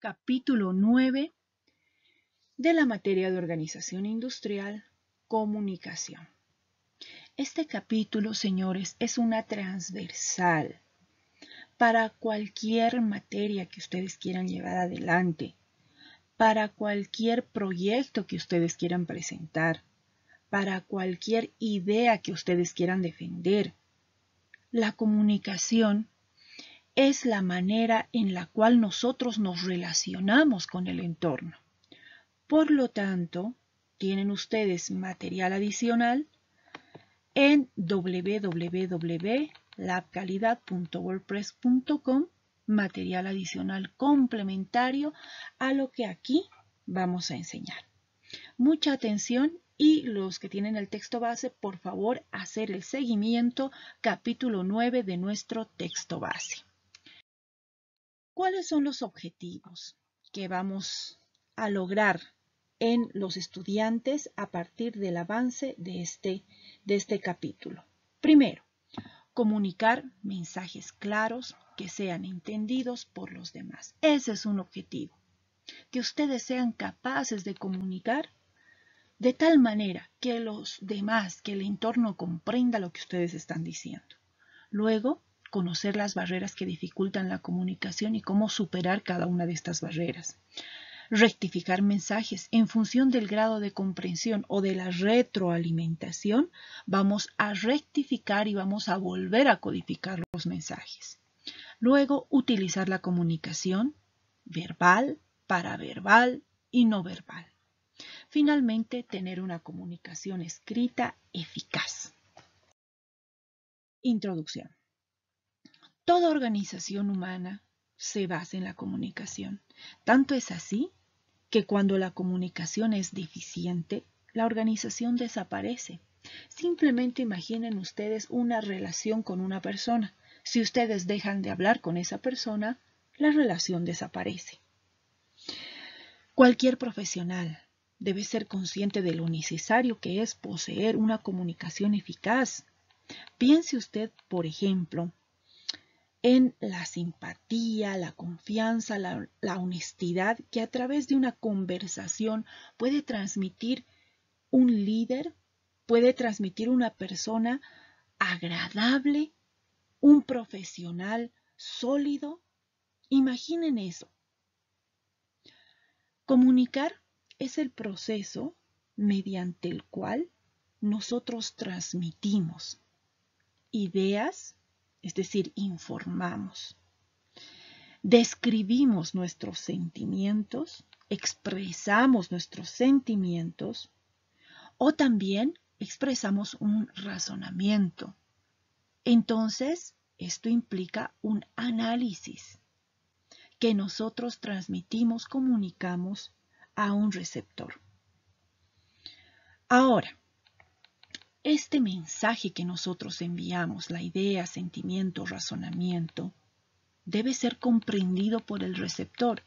capítulo 9 de la materia de organización industrial, comunicación. Este capítulo, señores, es una transversal para cualquier materia que ustedes quieran llevar adelante, para cualquier proyecto que ustedes quieran presentar, para cualquier idea que ustedes quieran defender. La comunicación es la manera en la cual nosotros nos relacionamos con el entorno. Por lo tanto, tienen ustedes material adicional en www.labcalidad.wordpress.com, material adicional complementario a lo que aquí vamos a enseñar. Mucha atención y los que tienen el texto base, por favor, hacer el seguimiento, capítulo 9 de nuestro texto base. ¿Cuáles son los objetivos que vamos a lograr en los estudiantes a partir del avance de este capítulo? Primero, comunicar mensajes claros que sean entendidos por los demás. Ese es un objetivo. Que ustedes sean capaces de comunicar de tal manera que los demás, que el entorno comprenda lo que ustedes están diciendo. Luego, conocer las barreras que dificultan la comunicación y cómo superar cada una de estas barreras. Rectificar mensajes en función del grado de comprensión o de la retroalimentación, vamos a rectificar y vamos a volver a codificar los mensajes. Luego, utilizar la comunicación verbal, paraverbal y no verbal. Finalmente, tener una comunicación escrita eficaz. Introducción. Toda organización humana se basa en la comunicación. Tanto es así que cuando la comunicación es deficiente, la organización desaparece. Simplemente imaginen ustedes una relación con una persona. Si ustedes dejan de hablar con esa persona, la relación desaparece. Cualquier profesional debe ser consciente de lo necesario que es poseer una comunicación eficaz. Piense usted, por ejemplo, en la simpatía, la confianza, la honestidad que a través de una conversación puede transmitir un líder, puede transmitir una persona agradable, un profesional sólido. Imaginen eso. Comunicar es el proceso mediante el cual nosotros transmitimos ideas, es decir, informamos. Describimos nuestros sentimientos, expresamos nuestros sentimientos o también expresamos un razonamiento. Entonces, esto implica un análisis que nosotros transmitimos, comunicamos a un receptor. Ahora, este mensaje que nosotros enviamos, la idea, sentimiento, razonamiento, debe ser comprendido por el receptor.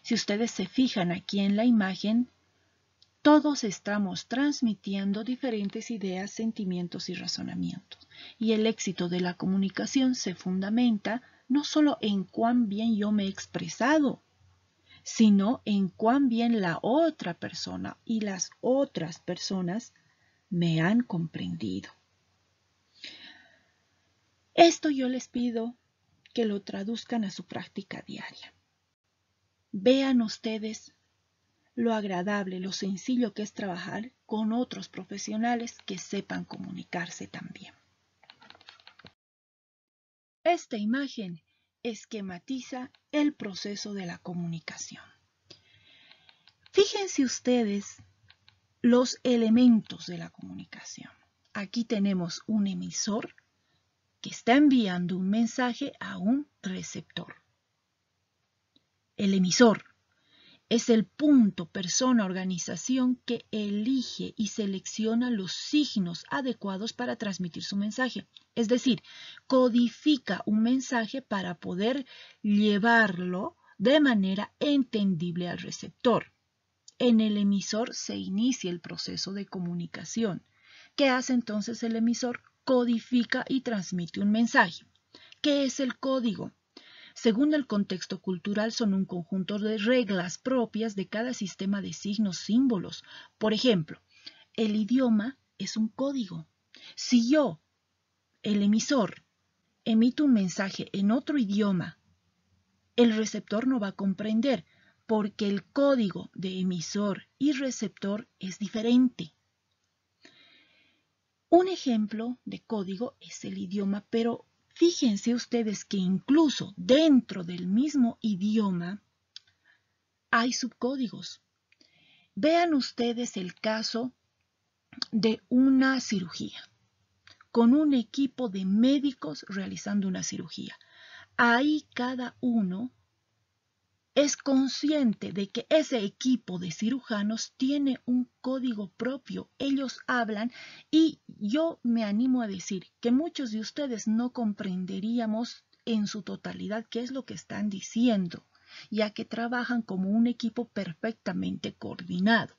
Si ustedes se fijan aquí en la imagen, todos estamos transmitiendo diferentes ideas, sentimientos y razonamientos. Y el éxito de la comunicación se fundamenta no solo en cuán bien yo me he expresado, sino en cuán bien la otra persona y las otras personas me han comprendido. Esto yo les pido que lo traduzcan a su práctica diaria. Vean ustedes lo agradable, lo sencillo que es trabajar con otros profesionales que sepan comunicarse también. Esta imagen esquematiza el proceso de la comunicación. Fíjense ustedes los elementos de la comunicación. Aquí tenemos un emisor que está enviando un mensaje a un receptor. El emisor es el punto, persona, organización que elige y selecciona los signos adecuados para transmitir su mensaje. Es decir, codifica un mensaje para poder llevarlo de manera entendible al receptor. En el emisor se inicia el proceso de comunicación. ¿Qué hace entonces el emisor? Codifica y transmite un mensaje. ¿Qué es el código? según el contexto cultural, son un conjunto de reglas propias de cada sistema de signos, símbolos. Por ejemplo, el idioma es un código. Si yo, el emisor, emito un mensaje en otro idioma, el receptor no va a comprender porque el código de emisor y receptor es diferente. Un ejemplo de código es el idioma, pero fíjense ustedes que incluso dentro del mismo idioma hay subcódigos. Vean ustedes el caso de una cirugía, con un equipo de médicos realizando una cirugía. Ahí cada uno es consciente de que ese equipo de cirujanos tiene un código propio. Ellos hablan y yo me animo a decir que muchos de ustedes no comprenderíamos en su totalidad qué es lo que están diciendo, ya que trabajan como un equipo perfectamente coordinado.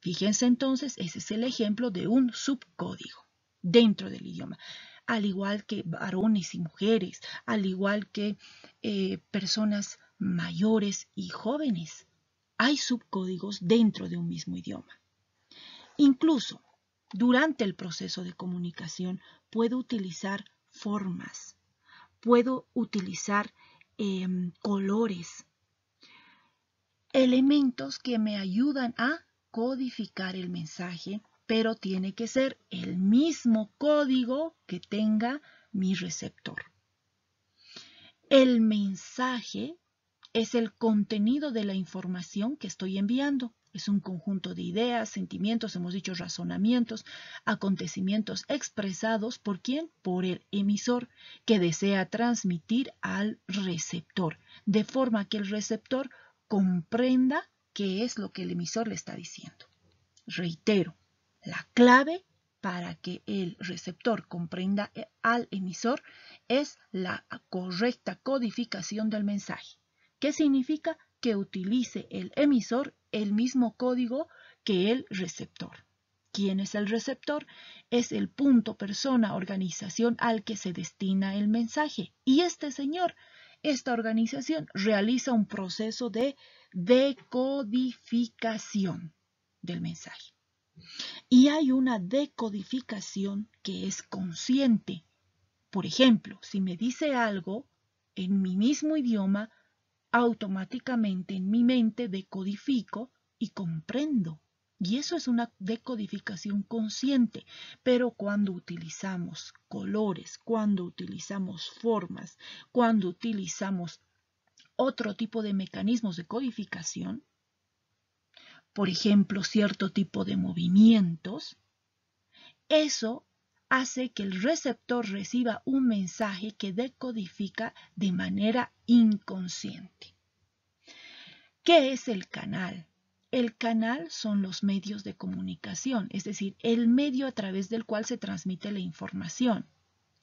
Fíjense entonces, ese es el ejemplo de un subcódigo dentro del idioma. Al igual que varones y mujeres, al igual que personas mayores y jóvenes, hay subcódigos dentro de un mismo idioma. Incluso durante el proceso de comunicación puedo utilizar formas, puedo utilizar colores, elementos que me ayudan a codificar el mensaje, pero tiene que ser el mismo código que tenga mi receptor. El mensaje es el contenido de la información que estoy enviando. Es un conjunto de ideas, sentimientos, hemos dicho razonamientos, acontecimientos expresados ¿por quién? Por el emisor, que desea transmitir al receptor, de forma que el receptor comprenda qué es lo que el emisor le está diciendo. Reitero, la clave para que el receptor comprenda al emisor es la correcta codificación del mensaje. ¿Qué significa? Que utilice el emisor el mismo código que el receptor. ¿Quién es el receptor? Es el punto, persona, organización al que se destina el mensaje. Y este señor, esta organización, realiza un proceso de decodificación del mensaje. Y hay una decodificación que es consciente. Por ejemplo, si me dice algo en mi mismo idioma, automáticamente en mi mente decodifico y comprendo. Y eso es una decodificación consciente. Pero cuando utilizamos colores, cuando utilizamos formas, cuando utilizamos otro tipo de mecanismos de codificación, por ejemplo, cierto tipo de movimientos, eso hace que el receptor reciba un mensaje que decodifica de manera inconsciente. ¿Qué es el canal? El canal son los medios de comunicación, es decir, el medio a través del cual se transmite la información,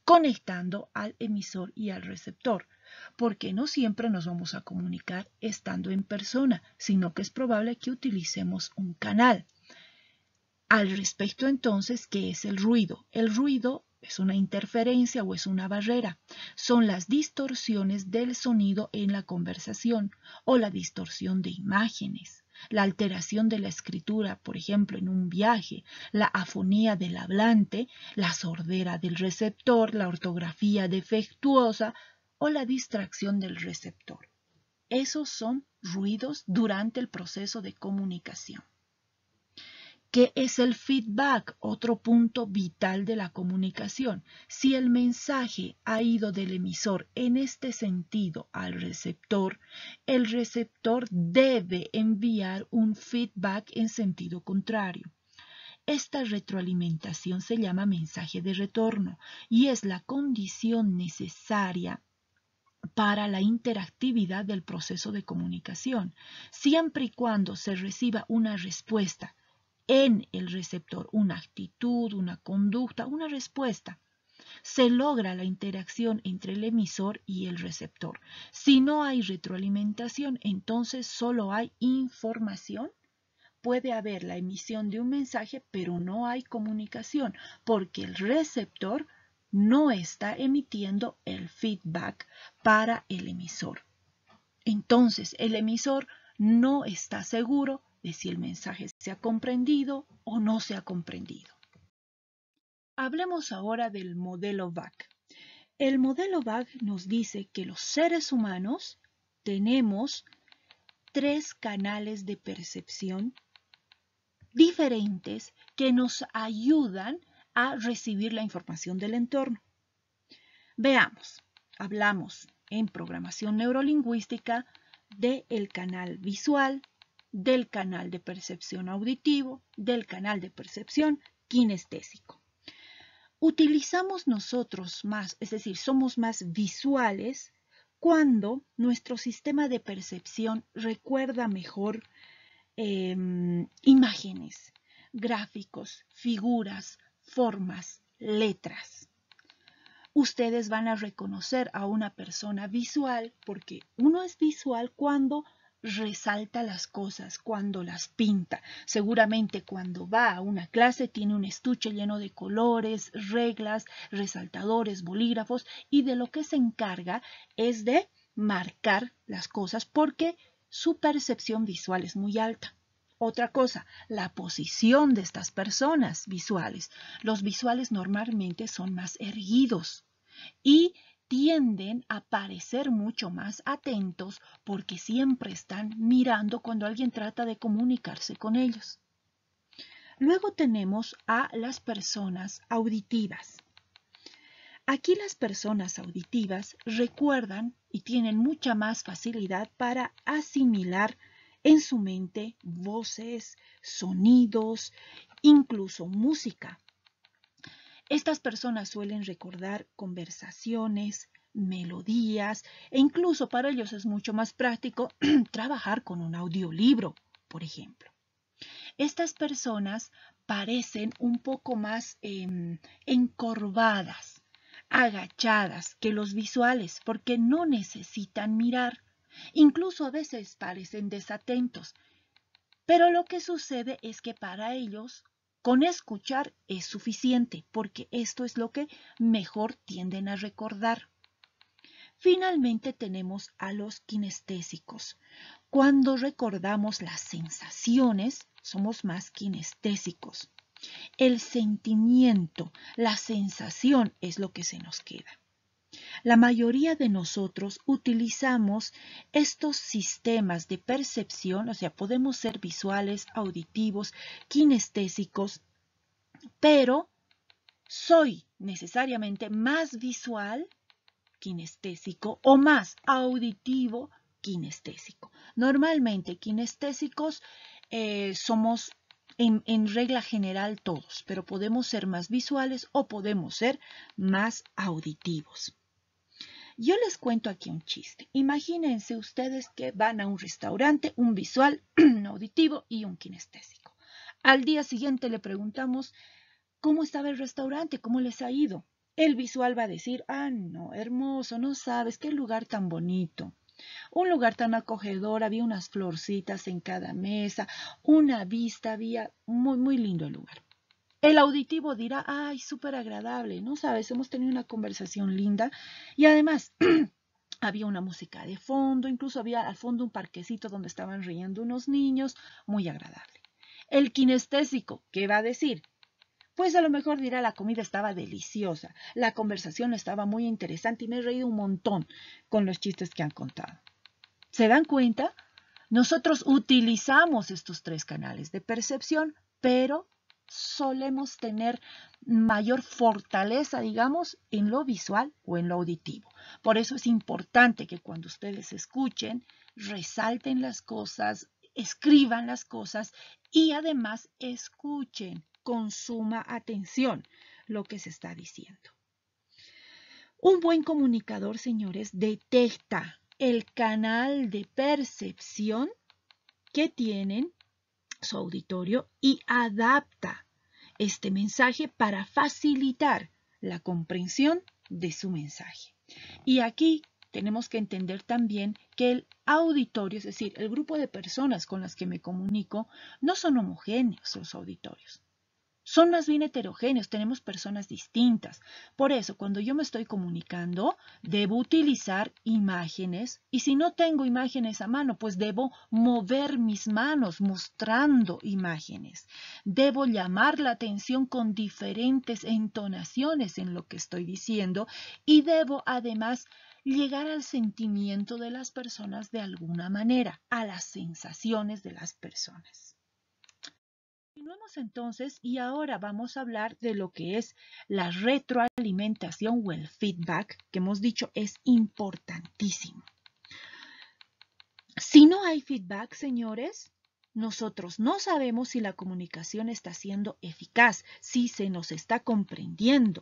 conectando al emisor y al receptor, porque no siempre nos vamos a comunicar estando en persona, sino que es probable que utilicemos un canal. Al respecto, entonces, ¿qué es el ruido? El ruido es una interferencia o es una barrera. Son las distorsiones del sonido en la conversación o la distorsión de imágenes, la alteración de la escritura, por ejemplo, en un viaje, la afonía del hablante, la sordera del receptor, la ortografía defectuosa o la distracción del receptor. Esos son ruidos durante el proceso de comunicación. ¿Qué es el feedback? Otro punto vital de la comunicación. Si el mensaje ha ido del emisor en este sentido al receptor, el receptor debe enviar un feedback en sentido contrario. Esta retroalimentación se llama mensaje de retorno y es la condición necesaria para la interactividad del proceso de comunicación, siempre y cuando se reciba una respuesta en el receptor, una actitud, una conducta, una respuesta. Se logra la interacción entre el emisor y el receptor. Si no hay retroalimentación, entonces solo hay información. Puede haber la emisión de un mensaje, pero no hay comunicación, porque el receptor no está emitiendo el feedback para el emisor. Entonces, el emisor no está seguro de si el mensaje se ha comprendido o no se ha comprendido. Hablemos ahora del modelo VAC. El modelo VAC nos dice que los seres humanos tenemos 3 canales de percepción diferentes que nos ayudan a recibir la información del entorno. Veamos, hablamos en programación neurolingüística del canal visual, del canal de percepción auditivo, del canal de percepción kinestésico. Utilizamos nosotros más, es decir, somos más visuales cuando nuestro sistema de percepción recuerda mejor imágenes, gráficos, figuras, formas, letras. Ustedes van a reconocer a una persona visual porque uno es visual cuando resalta las cosas, cuando las pinta. Seguramente cuando va a una clase tiene un estuche lleno de colores, reglas, resaltadores, bolígrafos y de lo que se encarga es de marcar las cosas porque su percepción visual es muy alta. Otra cosa, la posición de estas personas visuales. Los visuales normalmente son más erguidos y tienden a parecer mucho más atentos porque siempre están mirando cuando alguien trata de comunicarse con ellos. Luego tenemos a las personas auditivas. Aquí las personas auditivas recuerdan y tienen mucha más facilidad para asimilar en su mente voces, sonidos, incluso música. Estas personas suelen recordar conversaciones, melodías e incluso para ellos es mucho más práctico trabajar con un audiolibro, por ejemplo. Estas personas parecen un poco más encorvadas, agachadas que los visuales porque no necesitan mirar. Incluso a veces parecen desatentos. Pero lo que sucede es que para ellos con escuchar es suficiente porque esto es lo que mejor tienden a recordar. Finalmente tenemos a los kinestésicos. Cuando recordamos las sensaciones, somos más kinestésicos. El sentimiento, la sensación es lo que se nos queda. La mayoría de nosotros utilizamos estos sistemas de percepción, o sea, podemos ser visuales, auditivos, kinestésicos, pero soy necesariamente más visual, kinestésico, o más auditivo, kinestésico. Normalmente kinestésicos somos en regla general todos, pero podemos ser más visuales o podemos ser más auditivos. Yo les cuento aquí un chiste. Imagínense ustedes que van a un restaurante, un visual, un auditivo y un kinestésico. Al día siguiente le preguntamos cómo estaba el restaurante, cómo les ha ido. El visual va a decir, ah, no, hermoso, no sabes, qué lugar tan bonito. Un lugar tan acogedor, había unas florcitas en cada mesa, una vista, había muy, muy lindo el lugar. El auditivo dirá, ay, súper agradable, ¿no sabes? Hemos tenido una conversación linda y además había una música de fondo, incluso había al fondo un parquecito donde estaban riendo unos niños, muy agradable. El kinestésico, ¿qué va a decir? Pues a lo mejor dirá, la comida estaba deliciosa, la conversación estaba muy interesante y me he reído un montón con los chistes que han contado. ¿Se dan cuenta? Nosotros utilizamos estos 3 canales de percepción, pero solemos tener mayor fortaleza, digamos, en lo visual o en lo auditivo. Por eso es importante que cuando ustedes escuchen, resalten las cosas, escriban las cosas y además escuchen con suma atención lo que se está diciendo. Un buen comunicador, señores, detecta el canal de percepción que tienen su auditorio y adapta este mensaje para facilitar la comprensión de su mensaje. Y aquí tenemos que entender también que el auditorio, es decir, el grupo de personas con las que me comunico, no son homogéneos los auditorios. Son más bien heterogéneos, tenemos personas distintas. Por eso, cuando yo me estoy comunicando, debo utilizar imágenes y si no tengo imágenes a mano, pues debo mover mis manos mostrando imágenes. Debo llamar la atención con diferentes entonaciones en lo que estoy diciendo y debo además llegar al sentimiento de las personas de alguna manera, a las sensaciones de las personas. Continuemos entonces y ahora vamos a hablar de lo que es la retroalimentación o el feedback, que hemos dicho es importantísimo. Si no hay feedback, señores, nosotros no sabemos si la comunicación está siendo eficaz, si se nos está comprendiendo.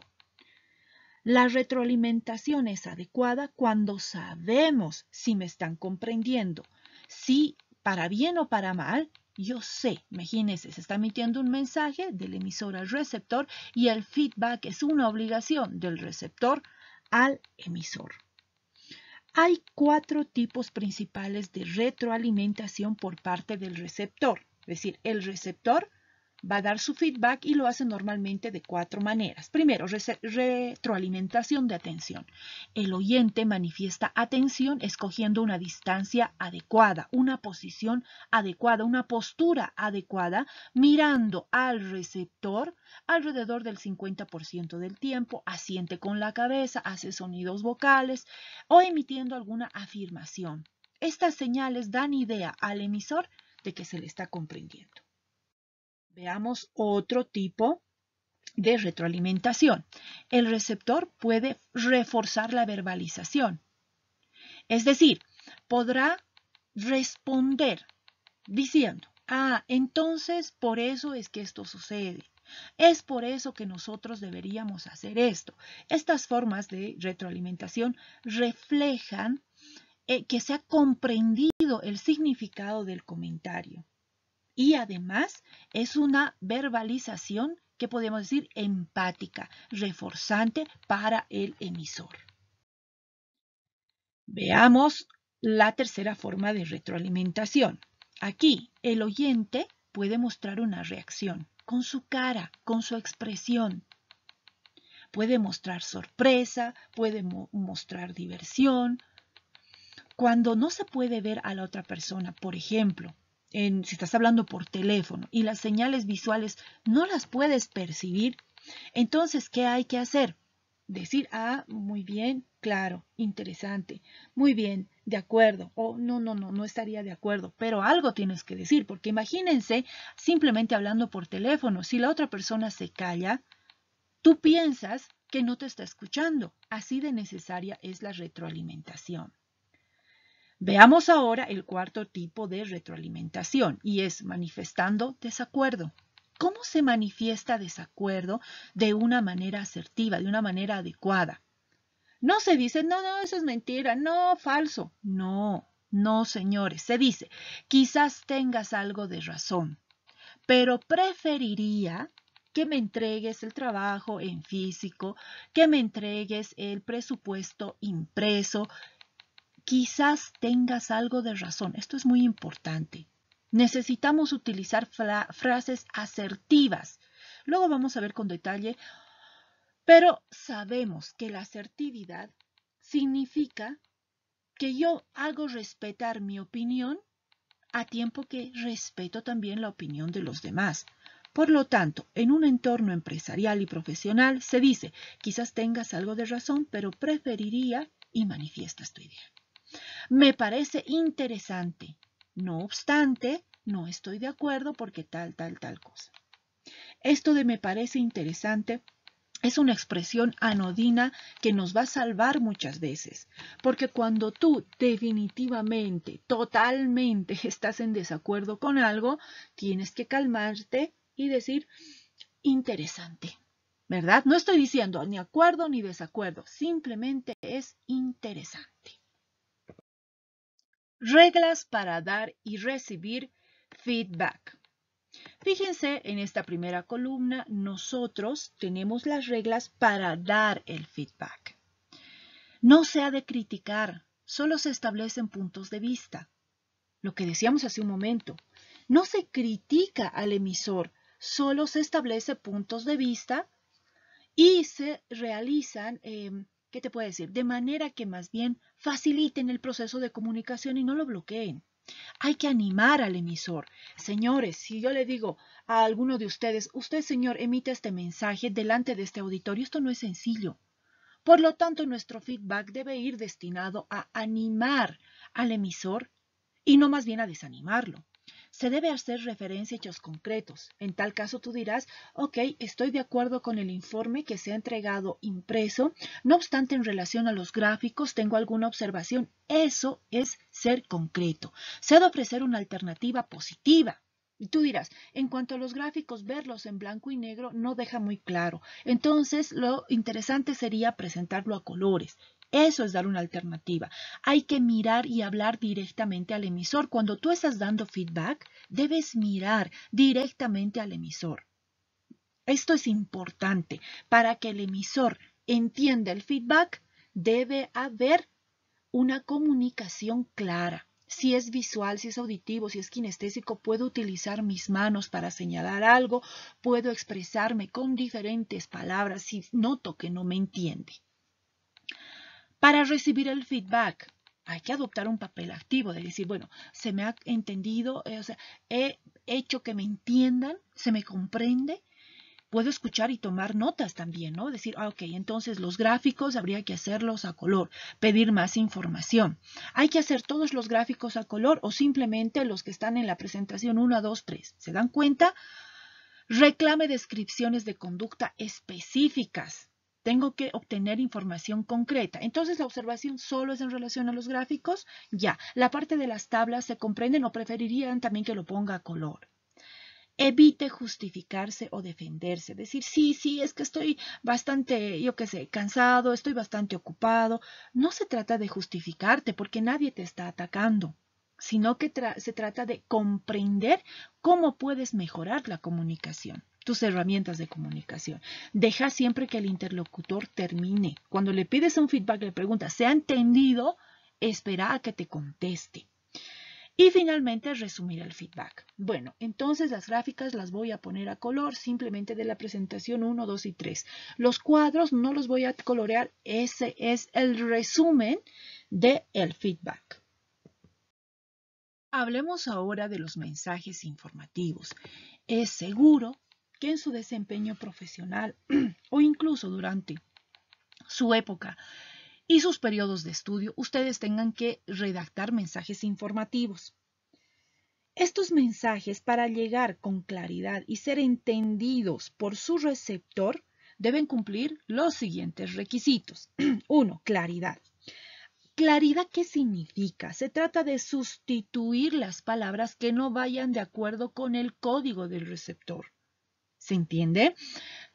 La retroalimentación es adecuada cuando sabemos si me están comprendiendo, si para bien o para mal. Yo sé, imagínense, se está emitiendo un mensaje del emisor al receptor y el feedback es una obligación del receptor al emisor. Hay 4 tipos principales de retroalimentación por parte del receptor. Es decir, el receptor va a dar su feedback y lo hace normalmente de 4 maneras. Primero, retroalimentación de atención. El oyente manifiesta atención escogiendo una distancia adecuada, una posición adecuada, una postura adecuada, mirando al receptor alrededor del 50% del tiempo, asiente con la cabeza, hace sonidos vocales o emitiendo alguna afirmación. Estas señales dan idea al emisor de que se le está comprendiendo. Veamos otro tipo de retroalimentación. El receptor puede reforzar la verbalización. Es decir, podrá responder diciendo, entonces por eso es que esto sucede. Es por eso que nosotros deberíamos hacer esto. Estas formas de retroalimentación reflejan que se ha comprendido el significado del comentario. Y además es una verbalización que podemos decir empática, reforzante para el emisor. Veamos la tercera forma de retroalimentación. Aquí el oyente puede mostrar una reacción con su cara, con su expresión. Puede mostrar sorpresa, puede mostrar diversión. Cuando no se puede ver a la otra persona, por ejemplo, si estás hablando por teléfono y las señales visuales no las puedes percibir, entonces, ¿qué hay que hacer? Decir, muy bien, claro, interesante, muy bien, de acuerdo, o no estaría de acuerdo, pero algo tienes que decir, porque imagínense simplemente hablando por teléfono, si la otra persona se calla, tú piensas que no te está escuchando, así de necesaria es la retroalimentación. Veamos ahora el cuarto tipo de retroalimentación y es manifestando desacuerdo. ¿Cómo se manifiesta desacuerdo de una manera asertiva, de una manera adecuada? No se dice, no, eso es mentira, no, falso. No, señores, se dice, quizás tengas algo de razón, pero preferiría que me entregues el trabajo en físico, que me entregues el presupuesto impreso. Quizás tengas algo de razón. Esto es muy importante. Necesitamos utilizar frases asertivas. Luego vamos a ver con detalle, pero sabemos que la asertividad significa que yo hago respetar mi opinión a tiempo que respeto también la opinión de los demás. Por lo tanto, en un entorno empresarial y profesional se dice, quizás tengas algo de razón, pero preferiría y manifiestas tu idea. Me parece interesante. No obstante, no estoy de acuerdo porque tal cosa. Esto de me parece interesante es una expresión anodina que nos va a salvar muchas veces, porque cuando tú definitivamente, totalmente estás en desacuerdo con algo, tienes que calmarte y decir interesante, ¿verdad? No estoy diciendo ni acuerdo ni desacuerdo, simplemente es interesante. Reglas para dar y recibir feedback. Fíjense en esta primera columna, nosotros tenemos las reglas para dar el feedback. No se ha de criticar, solo se establecen puntos de vista. Lo que decíamos hace un momento, no se critica al emisor, solo se establece puntos de vista y se realizan, ¿qué te puedo decir? De manera que más bien faciliten el proceso de comunicación y no lo bloqueen. Hay que animar al emisor. Señores, si yo le digo a alguno de ustedes, usted, señor, emite este mensaje delante de este auditorio, esto no es sencillo. Por lo tanto, nuestro feedback debe ir destinado a animar al emisor y no más bien a desanimarlo. Se debe hacer referencia a hechos concretos. En tal caso tú dirás, ok, estoy de acuerdo con el informe que se ha entregado impreso, no obstante en relación a los gráficos tengo alguna observación. Eso es ser concreto. Se ha de ofrecer una alternativa positiva. Y tú dirás, en cuanto a los gráficos, verlos en blanco y negro no deja muy claro. Entonces, lo interesante sería presentarlo a colores. Eso es dar una alternativa. Hay que mirar y hablar directamente al emisor. Cuando tú estás dando feedback, debes mirar directamente al emisor. Esto es importante. Para que el emisor entienda el feedback, debe haber una comunicación clara. Si es visual, si es auditivo, si es kinestésico, puedo utilizar mis manos para señalar algo, puedo expresarme con diferentes palabras si noto que no me entiende. Para recibir el feedback, hay que adoptar un papel activo, de decir, bueno, se me ha entendido, o sea, he hecho que me entiendan, se me comprende. Puedo escuchar y tomar notas también, ¿no? Decir, ok, entonces los gráficos habría que hacerlos a color, pedir más información. ¿Hay que hacer todos los gráficos a color o simplemente los que están en la presentación 1, 2, 3? ¿Se dan cuenta? Reclame descripciones de conducta específicas. Tengo que obtener información concreta. Entonces, ¿la observación solo es en relación a los gráficos? Ya. ¿La parte de las tablas se comprenden o preferirían también que lo ponga a color? Evite justificarse o defenderse. Decir, sí, es que estoy bastante, yo qué sé, cansado, estoy bastante ocupado. No se trata de justificarte porque nadie te está atacando, sino que se trata de comprender cómo puedes mejorar la comunicación, tus herramientas de comunicación. Deja siempre que el interlocutor termine. Cuando le pides un feedback, le preguntas, ¿se ha entendido? Espera a que te conteste. Y finalmente, resumir el feedback. Bueno, entonces las gráficas las voy a poner a color simplemente de la presentación 1, 2 y 3. Los cuadros no los voy a colorear. Ese es el resumen del feedback. Hablemos ahora de los mensajes informativos. Es seguro que en su desempeño profesional o incluso durante su época y sus periodos de estudio, ustedes tengan que redactar mensajes informativos. Estos mensajes, para llegar con claridad y ser entendidos por su receptor, deben cumplir los siguientes requisitos. 1. Claridad. Claridad, ¿qué significa? Se trata de sustituir las palabras que no vayan de acuerdo con el código del receptor. ¿Se entiende?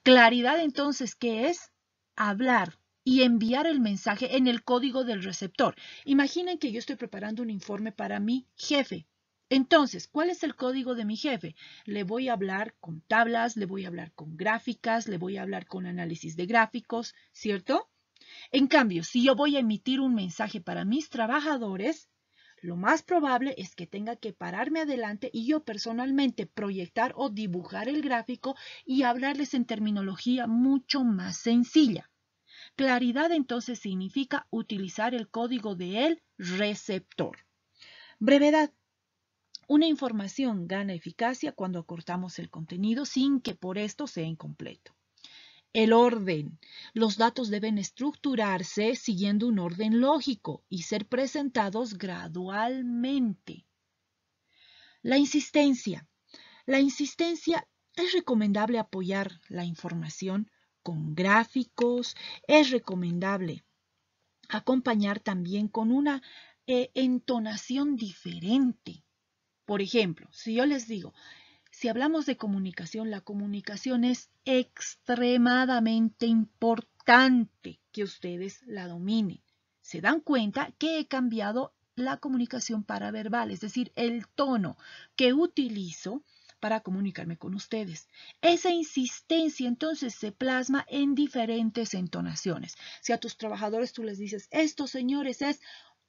Claridad, entonces, ¿qué es? Hablar y enviar el mensaje en el código del receptor. Imaginen que yo estoy preparando un informe para mi jefe. Entonces, ¿cuál es el código de mi jefe? Le voy a hablar con tablas, le voy a hablar con gráficas, le voy a hablar con análisis de gráficos, ¿cierto? En cambio, si yo voy a emitir un mensaje para mis trabajadores, lo más probable es que tenga que pararme adelante y yo personalmente proyectar o dibujar el gráfico y hablarles en terminología mucho más sencilla. Claridad entonces significa utilizar el código del receptor. Brevedad. Una información gana eficacia cuando acortamos el contenido sin que por esto sea incompleto. El orden. Los datos deben estructurarse siguiendo un orden lógico y ser presentados gradualmente. La insistencia. La insistencia es recomendable apoyar la información con gráficos, es recomendable acompañar también con una entonación diferente. Por ejemplo, si yo les digo, si hablamos de comunicación, la comunicación es extremadamente importante que ustedes la dominen. Se dan cuenta que he cambiado la comunicación paraverbal, es decir, el tono que utilizo para comunicarme con ustedes. Esa insistencia entonces se plasma en diferentes entonaciones. Si a tus trabajadores tú les dices, esto señores es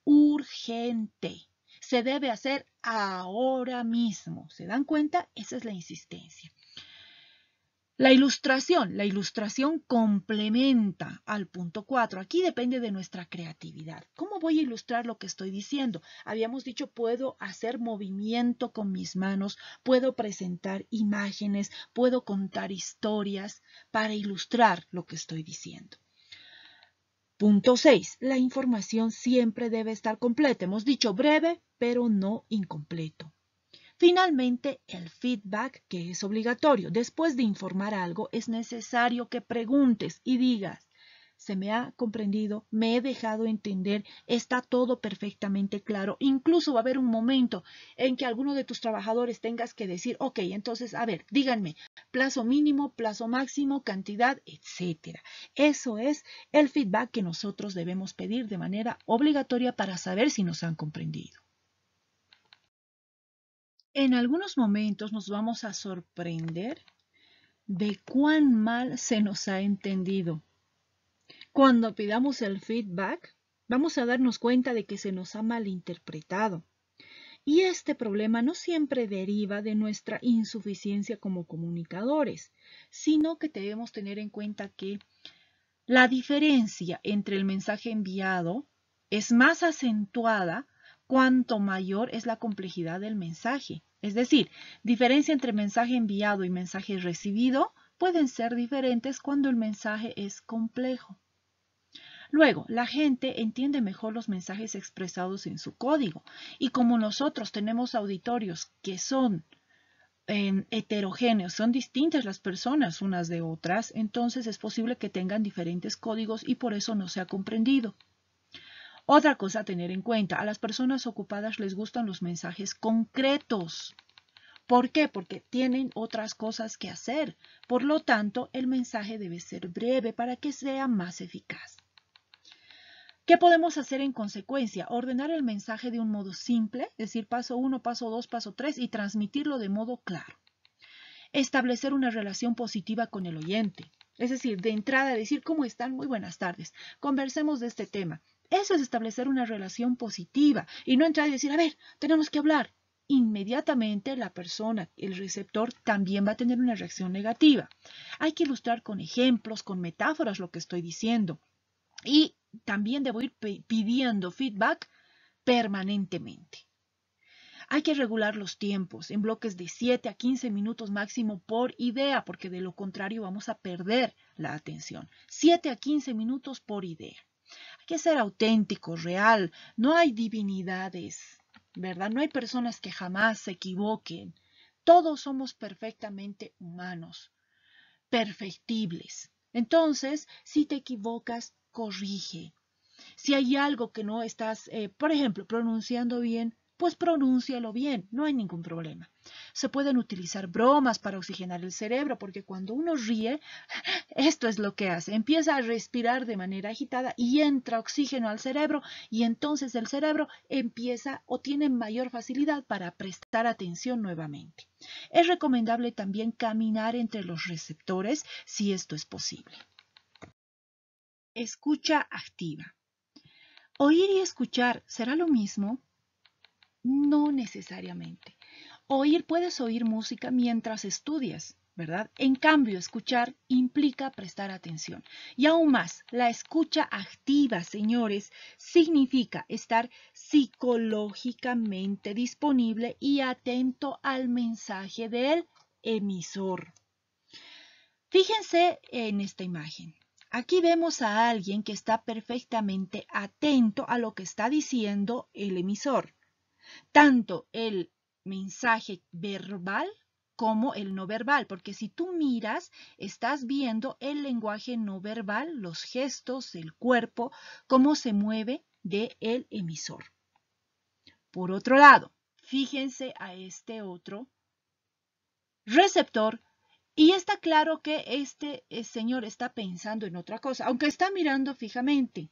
urgente, se debe hacer ahora mismo. ¿Se dan cuenta? Esa es la insistencia. La ilustración complementa al punto 4. Aquí depende de nuestra creatividad. ¿Cómo voy a ilustrar lo que estoy diciendo? Habíamos dicho, puedo hacer movimiento con mis manos, puedo presentar imágenes, puedo contar historias para ilustrar lo que estoy diciendo. Punto 6. La información siempre debe estar completa. Hemos dicho breve, pero no incompleto. Finalmente, el feedback, que es obligatorio. Después de informar algo, es necesario que preguntes y digas, ¿se me ha comprendido? ¿Me he dejado entender? ¿Está todo perfectamente claro? Incluso va a haber un momento en que alguno de tus trabajadores tengas que decir, ok, entonces, a ver, díganme, plazo mínimo, plazo máximo, cantidad, etcétera. Eso es el feedback que nosotros debemos pedir de manera obligatoria para saber si nos han comprendido. En algunos momentos nos vamos a sorprender de cuán mal se nos ha entendido. Cuando pidamos el feedback, vamos a darnos cuenta de que se nos ha malinterpretado. Y este problema no siempre deriva de nuestra insuficiencia como comunicadores, sino que debemos tener en cuenta que la diferencia entre el mensaje enviado es más acentuada cuanto mayor es la complejidad del mensaje. Es decir, diferencia entre mensaje enviado y mensaje recibido pueden ser diferentes cuando el mensaje es complejo. Luego, la gente entiende mejor los mensajes expresados en su código y como nosotros tenemos auditorios que son heterogéneos, son distintas las personas unas de otras, entonces es posible que tengan diferentes códigos y por eso no se ha comprendido. Otra cosa a tener en cuenta, a las personas ocupadas les gustan los mensajes concretos. ¿Por qué? Porque tienen otras cosas que hacer. Por lo tanto, el mensaje debe ser breve para que sea más eficaz. ¿Qué podemos hacer en consecuencia? Ordenar el mensaje de un modo simple, es decir, paso 1, paso 2, paso 3 y transmitirlo de modo claro. Establecer una relación positiva con el oyente. Es decir, de entrada decir, ¿cómo están? Muy buenas tardes. Conversemos de este tema. Eso es establecer una relación positiva y no entrar y decir, a ver, tenemos que hablar. Inmediatamente la persona, el receptor, también va a tener una reacción negativa. Hay que ilustrar con ejemplos, con metáforas lo que estoy diciendo. Y también debo ir pidiendo feedback permanentemente. Hay que regular los tiempos en bloques de 7 a 15 minutos máximo por idea, porque de lo contrario vamos a perder la atención. 7 a 15 minutos por idea. Hay que ser auténtico, real. No hay divinidades, ¿verdad? No hay personas que jamás se equivoquen. Todos somos perfectamente humanos, perfectibles. Entonces, si te equivocas, corrige. Si hay algo que no estás, por ejemplo, pronunciando bien, pues pronúncialo bien, no hay ningún problema. Se pueden utilizar bromas para oxigenar el cerebro, porque cuando uno ríe, esto es lo que hace. Empieza a respirar de manera agitada y entra oxígeno al cerebro y entonces el cerebro empieza o tiene mayor facilidad para prestar atención nuevamente. Es recomendable también caminar entre los receptores si esto es posible. Escucha activa. ¿Oír y escuchar será lo mismo? No necesariamente. Puedes oír música mientras estudias, ¿verdad? En cambio, escuchar implica prestar atención. Y aún más, la escucha activa, señores, significa estar psicológicamente disponible y atento al mensaje del emisor. Fíjense en esta imagen. Aquí vemos a alguien que está perfectamente atento a lo que está diciendo el emisor. Tanto el mensaje verbal como el no verbal, porque si tú miras, estás viendo el lenguaje no verbal, los gestos, el cuerpo, cómo se mueve del emisor. Por otro lado, fíjense a este otro receptor. Y está claro que este señor está pensando en otra cosa, aunque está mirando fijamente,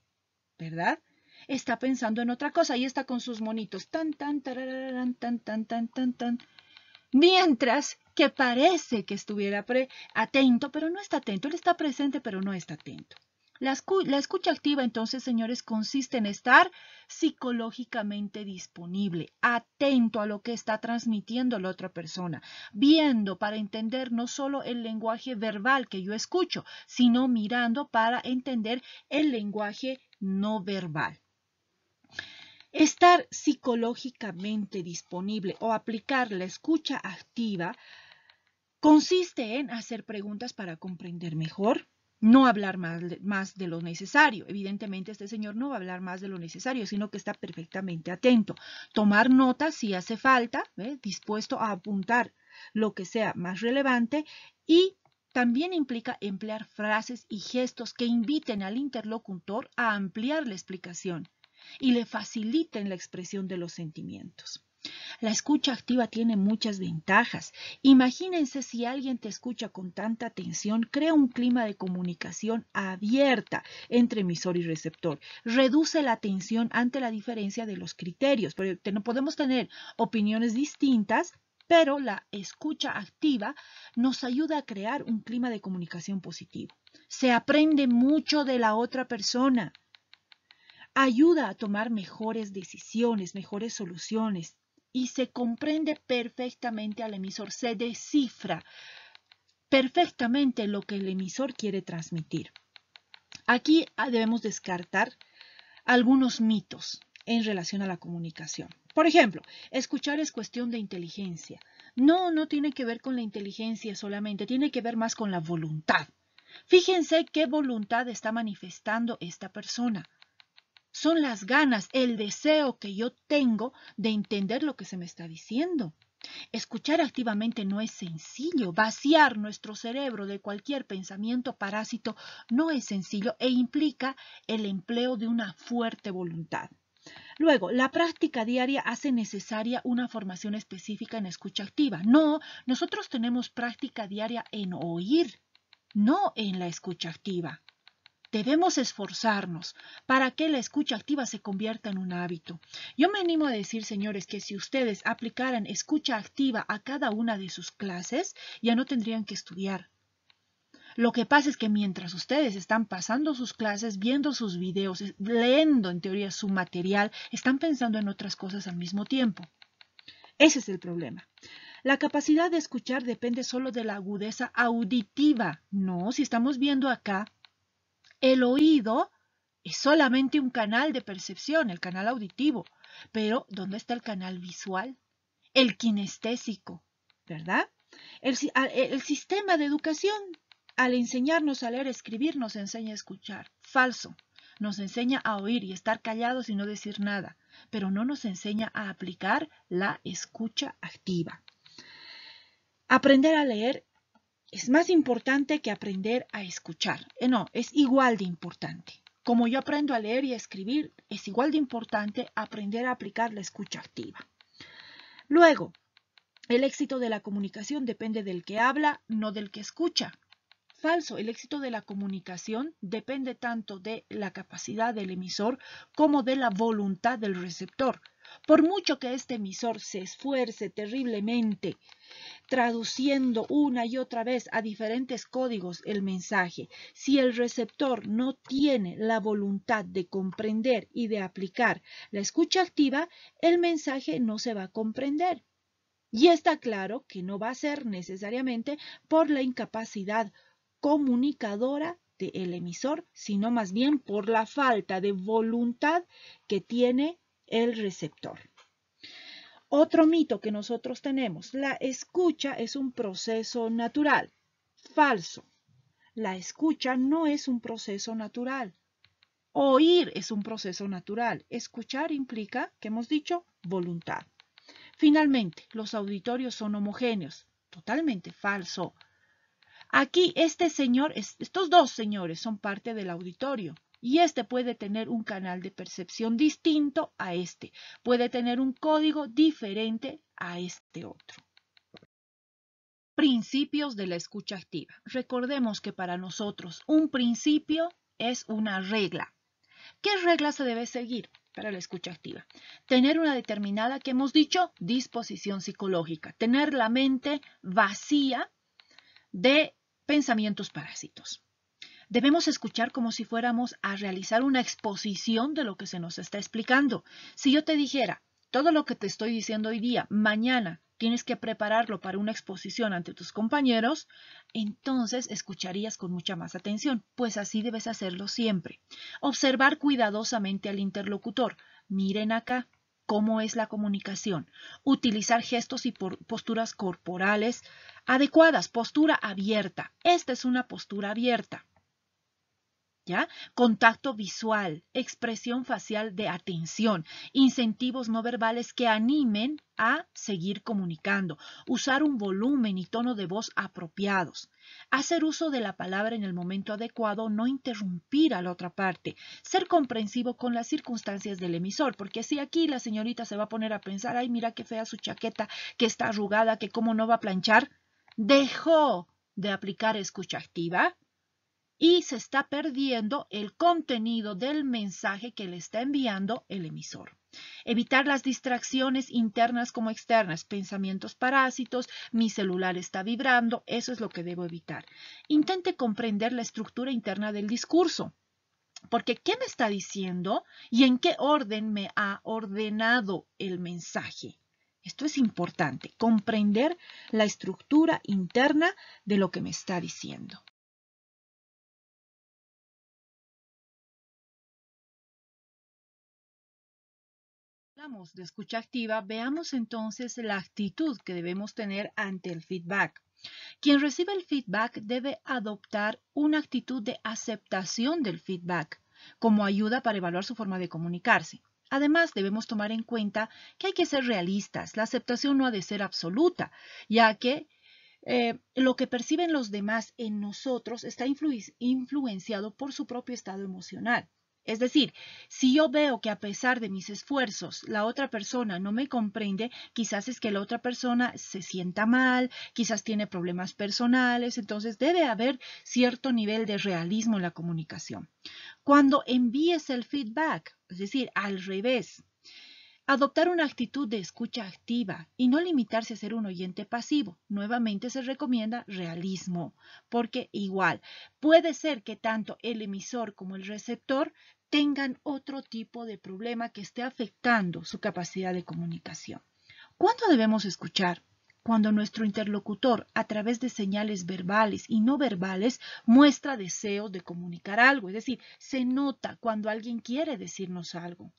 ¿verdad? Está pensando en otra cosa y está con sus monitos, tan, tan, tararán, tan, tan, tan, tan, tan. Mientras que parece que estuviera atento, pero no está atento. Él está presente, pero no está atento. La escucha activa, entonces, señores, consiste en estar psicológicamente disponible, atento a lo que está transmitiendo la otra persona, viendo para entender no solo el lenguaje verbal que yo escucho, sino mirando para entender el lenguaje no verbal. Estar psicológicamente disponible o aplicar la escucha activa consiste en hacer preguntas para comprender mejor, no hablar más de lo necesario. Evidentemente, este señor no va a hablar más de lo necesario, sino que está perfectamente atento. Tomar notas si hace falta, dispuesto a apuntar lo que sea más relevante, y también implica emplear frases y gestos que inviten al interlocutor a ampliar la explicación y le faciliten la expresión de los sentimientos. La escucha activa tiene muchas ventajas. Imagínense si alguien te escucha con tanta atención, crea un clima de comunicación abierta entre emisor y receptor. Reduce la tensión ante la diferencia de los criterios. Porque no podemos tener opiniones distintas, pero la escucha activa nos ayuda a crear un clima de comunicación positivo. Se aprende mucho de la otra persona. Ayuda a tomar mejores decisiones, mejores soluciones, y se comprende perfectamente al emisor, se descifra perfectamente lo que el emisor quiere transmitir. Aquí debemos descartar algunos mitos en relación a la comunicación. Por ejemplo, escuchar es cuestión de inteligencia. No tiene que ver con la inteligencia solamente, tiene que ver más con la voluntad. Fíjense qué voluntad está manifestando esta persona. Son las ganas, el deseo que yo tengo de entender lo que se me está diciendo. Escuchar activamente no es sencillo. Vaciar nuestro cerebro de cualquier pensamiento parásito no es sencillo e implica el empleo de una fuerte voluntad. Luego, la práctica diaria hace necesaria una formación específica en escucha activa. No, nosotros tenemos práctica diaria en oír, no en la escucha activa. Debemos esforzarnos para que la escucha activa se convierta en un hábito. Yo me animo a decir, señores, que si ustedes aplicaran escucha activa a cada una de sus clases, ya no tendrían que estudiar. Lo que pasa es que mientras ustedes están pasando sus clases, viendo sus videos, leyendo en teoría su material, están pensando en otras cosas al mismo tiempo. Ese es el problema. La capacidad de escuchar depende solo de la agudeza auditiva. No, si estamos viendo acá, el oído es solamente un canal de percepción, el canal auditivo. Pero, ¿dónde está el canal visual? El kinestésico, ¿verdad? El sistema de educación, al enseñarnos a leer, escribir, nos enseña a escuchar. Falso. Nos enseña a oír y estar callados y no decir nada, pero no nos enseña a aplicar la escucha activa. Aprender a leer es más importante que aprender a escuchar. No, es igual de importante. Como yo aprendo a leer y a escribir, es igual de importante aprender a aplicar la escucha activa. Luego, el éxito de la comunicación depende del que habla, no del que escucha. Falso, el éxito de la comunicación depende tanto de la capacidad del emisor como de la voluntad del receptor. Por mucho que este emisor se esfuerce terriblemente traduciendo una y otra vez a diferentes códigos el mensaje, si el receptor no tiene la voluntad de comprender y de aplicar la escucha activa, el mensaje no se va a comprender. Y está claro que no va a ser necesariamente por la incapacidad comunicadora del emisor, sino más bien por la falta de voluntad que tiene el receptor. Otro mito que nosotros tenemos, la escucha es un proceso natural. Falso. La escucha no es un proceso natural. Oír es un proceso natural. Escuchar implica, ¿qué hemos dicho? Voluntad. Finalmente, los auditorios son homogéneos. Totalmente falso. Aquí estos dos señores son parte del auditorio. Y este puede tener un canal de percepción distinto a este. Puede tener un código diferente a este otro. Principios de la escucha activa. Recordemos que para nosotros un principio es una regla. ¿Qué regla se debe seguir para la escucha activa? Tener una determinada, que hemos dicho, disposición psicológica. Tener la mente vacía de pensamientos parásitos. Debemos escuchar como si fuéramos a realizar una exposición de lo que se nos está explicando. Si yo te dijera, todo lo que te estoy diciendo hoy día, mañana tienes que prepararlo para una exposición ante tus compañeros, entonces escucharías con mucha más atención, pues así debes hacerlo siempre. Observar cuidadosamente al interlocutor. Miren acá cómo es la comunicación. Utilizar gestos y posturas corporales adecuadas, postura abierta. Esta es una postura abierta. ¿Ya? Contacto visual, expresión facial de atención, incentivos no verbales que animen a seguir comunicando, usar un volumen y tono de voz apropiados, hacer uso de la palabra en el momento adecuado, no interrumpir a la otra parte, ser comprensivo con las circunstancias del emisor, porque si aquí la señorita se va a poner a pensar, ay, mira qué fea su chaqueta, que está arrugada, que cómo no va a planchar, dejó de aplicar escucha activa y se está perdiendo el contenido del mensaje que le está enviando el emisor. Evitar las distracciones internas como externas, pensamientos parásitos, mi celular está vibrando, eso es lo que debo evitar. Intente comprender la estructura interna del discurso. Porque, ¿qué me está diciendo y en qué orden me ha ordenado el mensaje? Esto es importante, comprender la estructura interna de lo que me está diciendo. Hablamos de escucha activa, veamos entonces la actitud que debemos tener ante el feedback. Quien recibe el feedback debe adoptar una actitud de aceptación del feedback como ayuda para evaluar su forma de comunicarse. Además, debemos tomar en cuenta que hay que ser realistas. La aceptación no ha de ser absoluta, ya que lo que perciben los demás en nosotros está influenciado por su propio estado emocional. Es decir, si yo veo que a pesar de mis esfuerzos la otra persona no me comprende, quizás es que la otra persona se sienta mal, quizás tiene problemas personales, entonces debe haber cierto nivel de realismo en la comunicación. Cuando envíes el feedback, es decir, al revés, adoptar una actitud de escucha activa y no limitarse a ser un oyente pasivo. Nuevamente se recomienda realismo, porque igual puede ser que tanto el emisor como el receptor tengan otro tipo de problema que esté afectando su capacidad de comunicación. ¿Cuándo debemos escuchar? Cuando nuestro interlocutor, a través de señales verbales y no verbales, muestra deseos de comunicar algo, es decir, se nota cuando alguien quiere decirnos algo.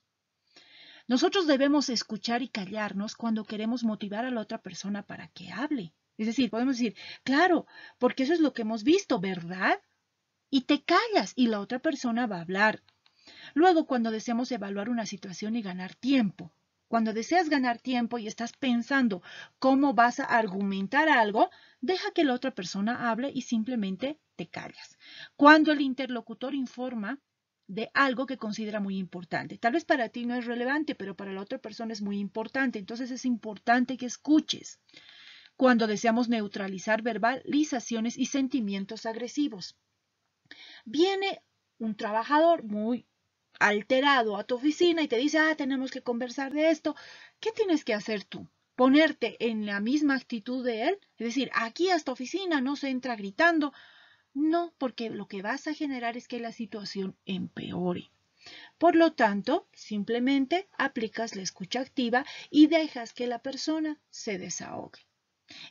Nosotros debemos escuchar y callarnos cuando queremos motivar a la otra persona para que hable. Es decir, podemos decir, claro, porque eso es lo que hemos visto, ¿verdad? Y te callas y la otra persona va a hablar. Luego, cuando deseamos evaluar una situación y ganar tiempo, cuando deseas ganar tiempo y estás pensando cómo vas a argumentar algo, deja que la otra persona hable y simplemente te callas. Cuando el interlocutor informa de algo que considera muy importante. Tal vez para ti no es relevante, pero para la otra persona es muy importante. Entonces es importante que escuches. Cuando deseamos neutralizar verbalizaciones y sentimientos agresivos. Viene un trabajador muy alterado a tu oficina y te dice, tenemos que conversar de esto. ¿Qué tienes que hacer tú? Ponerte en la misma actitud de él. Es decir, aquí a esta oficina no se entra gritando. No, porque lo que vas a generar es que la situación empeore. Por lo tanto, simplemente aplicas la escucha activa y dejas que la persona se desahogue.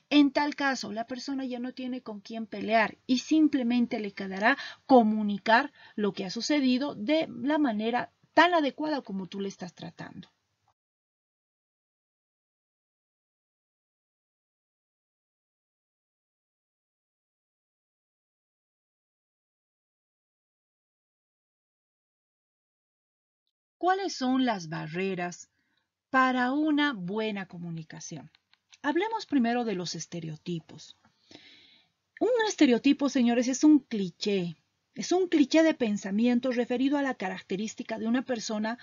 En tal caso, la persona ya no tiene con quién pelear y simplemente le quedará comunicar lo que ha sucedido de la manera tan adecuada como tú le estás tratando. ¿Cuáles son las barreras para una buena comunicación? Hablemos primero de los estereotipos. Un estereotipo, señores, es un cliché. Es un cliché de pensamiento referido a la característica de una persona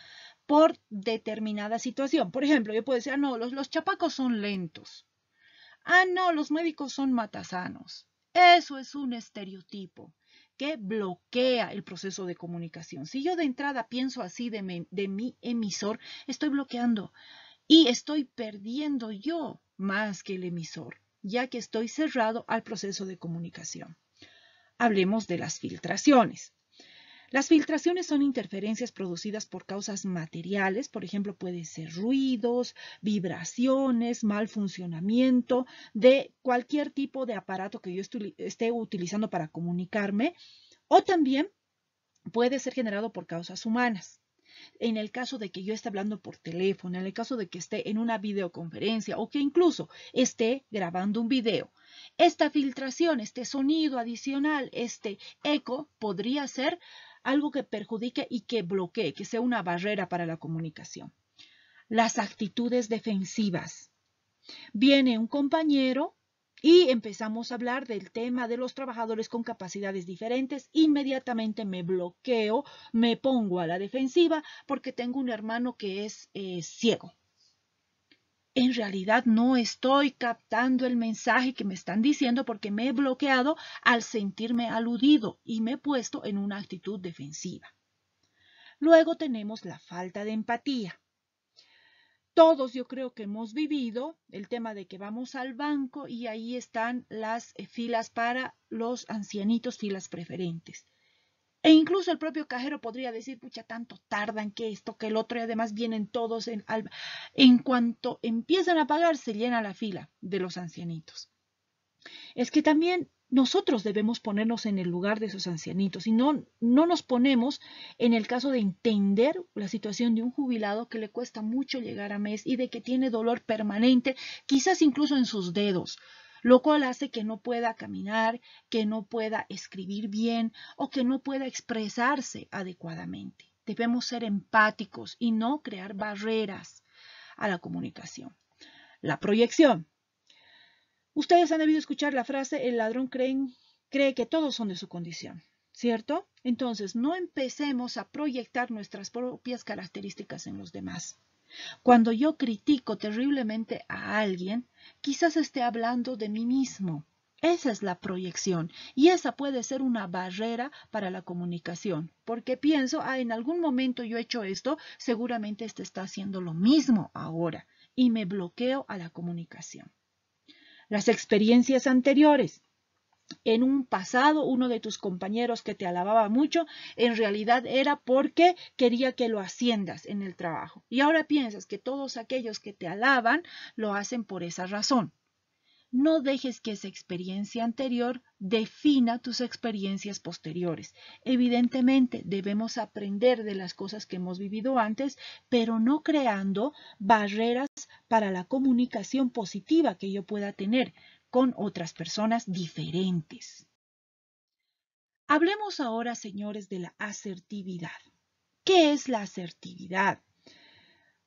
por determinada situación. Por ejemplo, yo puedo decir, no, los chapacos son lentos. No, los médicos son matasanos. Eso es un estereotipo que bloquea el proceso de comunicación. Si yo de entrada pienso así de mi emisor, estoy bloqueando y estoy perdiendo yo más que el emisor, ya que estoy cerrado al proceso de comunicación. hablemos de las filtraciones. Las filtraciones son interferencias producidas por causas materiales, por ejemplo, pueden ser ruidos, vibraciones, mal funcionamiento de cualquier tipo de aparato que yo esté utilizando para comunicarme, o también puede ser generado por causas humanas. En el caso de que yo esté hablando por teléfono, en el caso de que esté en una videoconferencia o que incluso esté grabando un video, esta filtración, este sonido adicional, este eco, podría ser algo que perjudique y que bloquee, que sea una barrera para la comunicación. Las actitudes defensivas. Viene un compañero y empezamos a hablar del tema de los trabajadores con capacidades diferentes. Inmediatamente me bloqueo, me pongo a la defensiva porque tengo un hermano que es ciego. En realidad no estoy captando el mensaje que me están diciendo porque me he bloqueado al sentirme aludido y me he puesto en una actitud defensiva. Luego tenemos la falta de empatía. Todos yo creo que hemos vivido el tema de que vamos al banco y ahí están las filas para los ancianitos, filas preferentes. E incluso el propio cajero podría decir, pucha, tanto tardan que esto, que el otro, y además vienen todos en cuanto empiezan a pagar, se llena la fila de los ancianitos. Es que también nosotros debemos ponernos en el lugar de esos ancianitos y no nos ponemos en el caso de entender la situación de un jubilado que le cuesta mucho llegar a mes y de que tiene dolor permanente, quizás incluso en sus dedos, lo cual hace que no pueda caminar, que no pueda escribir bien o que no pueda expresarse adecuadamente. Debemos ser empáticos y no crear barreras a la comunicación. La proyección. Ustedes han debido escuchar la frase, el ladrón cree que todos son de su condición, ¿cierto? Entonces, no empecemos a proyectar nuestras propias características en los demás. Cuando yo critico terriblemente a alguien, quizás esté hablando de mí mismo. Esa es la proyección y esa puede ser una barrera para la comunicación, porque pienso, en algún momento yo he hecho esto, seguramente este está haciendo lo mismo ahora y me bloqueo a la comunicación. Las experiencias anteriores. En un pasado, uno de tus compañeros que te alababa mucho, en realidad era porque quería que lo asciendas en el trabajo. Y ahora piensas que todos aquellos que te alaban lo hacen por esa razón. No dejes que esa experiencia anterior defina tus experiencias posteriores. Evidentemente, debemos aprender de las cosas que hemos vivido antes, pero no creando barreras para la comunicación positiva que yo pueda tener con otras personas diferentes. Hablemos ahora, señores, de la asertividad. ¿Qué es la asertividad?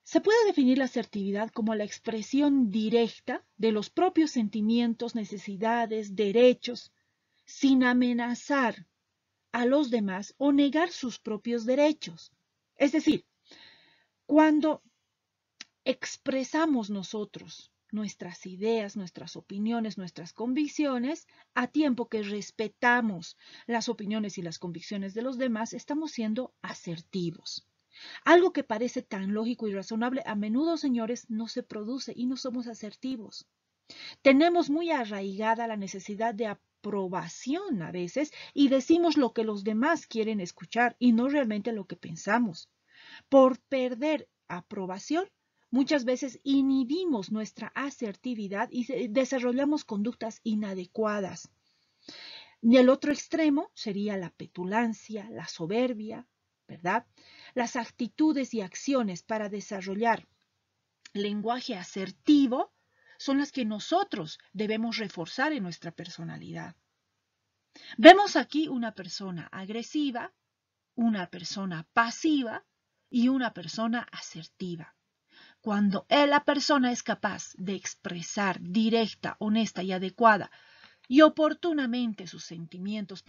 Se puede definir la asertividad como la expresión directa de los propios sentimientos, necesidades, derechos, sin amenazar a los demás o negar sus propios derechos. Es decir, cuando expresamos nosotros nuestras ideas, nuestras opiniones, nuestras convicciones, a tiempo que respetamos las opiniones y las convicciones de los demás, estamos siendo asertivos. Algo que parece tan lógico y razonable, a menudo, señores, no se produce y no somos asertivos. Tenemos muy arraigada la necesidad de aprobación a veces y decimos lo que los demás quieren escuchar y no realmente lo que pensamos. Por perder aprobación, muchas veces inhibimos nuestra asertividad y desarrollamos conductas inadecuadas. Y el otro extremo sería la petulancia, la soberbia, ¿verdad? Las actitudes y acciones para desarrollar lenguaje asertivo son las que nosotros debemos reforzar en nuestra personalidad. Vemos aquí una persona agresiva, una persona pasiva y una persona asertiva. Cuando la persona es capaz de expresar directa, honesta y adecuada y oportunamente sus sentimientos,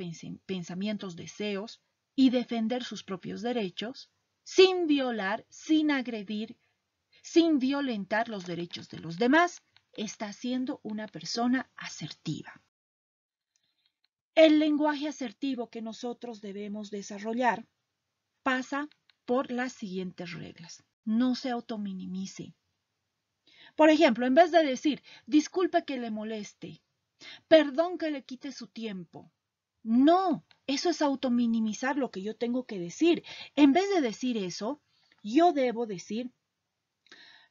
pensamientos, deseos y defender sus propios derechos, sin violar, sin agredir, sin violentar los derechos de los demás, está siendo una persona asertiva. El lenguaje asertivo que nosotros debemos desarrollar pasa por las siguientes reglas. No se autominimice. Por ejemplo, en vez de decir, disculpe que le moleste, perdón que le quite su tiempo, No, eso es autominimizar lo que yo tengo que decir. En vez de decir eso, yo debo decir,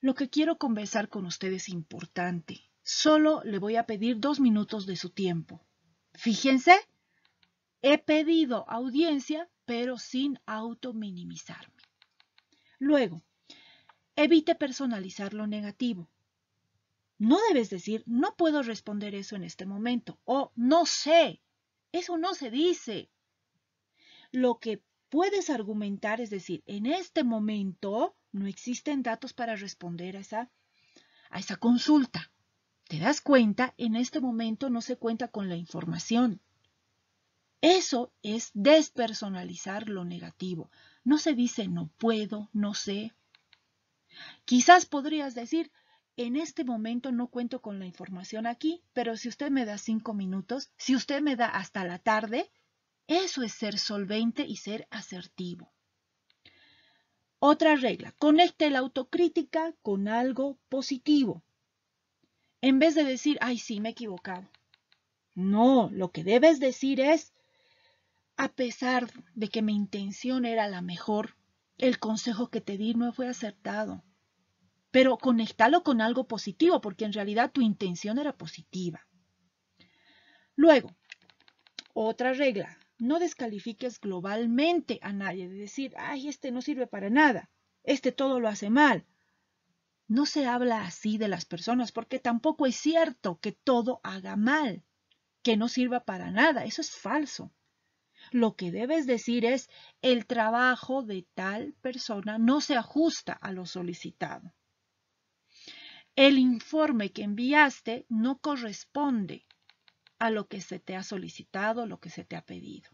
lo que quiero conversar con usted es importante. Solo le voy a pedir 2 minutos de su tiempo. Fíjense, he pedido audiencia, pero sin autominimizarme. Luego, evite personalizar lo negativo. No debes decir, no puedo responder eso en este momento, o no sé. Eso no se dice. Lo que puedes argumentar es decir, en este momento no existen datos para responder a esa consulta. ¿Te das cuenta? En este momento no se cuenta con la información. Eso es despersonalizar lo negativo. No se dice no puedo, no sé. Quizás podrías decir, en este momento no cuento con la información aquí, pero si usted me da 5 minutos, si usted me da hasta la tarde, eso es ser solvente y ser asertivo. Otra regla, conecte la autocrítica con algo positivo. En vez de decir, ay, sí, me he equivocado. No, lo que debes decir es, a pesar de que mi intención era la mejor, el consejo que te di no fue acertado. Pero conéctalo con algo positivo, porque en realidad tu intención era positiva. Luego, otra regla, no descalifiques globalmente a nadie, de decir, ay, este no sirve para nada, este todo lo hace mal. No se habla así de las personas, porque tampoco es cierto que todo haga mal, que no sirva para nada, eso es falso. Lo que debes decir es, el trabajo de tal persona no se ajusta a lo solicitado. El informe que enviaste no corresponde a lo que se te ha solicitado, lo que se te ha pedido.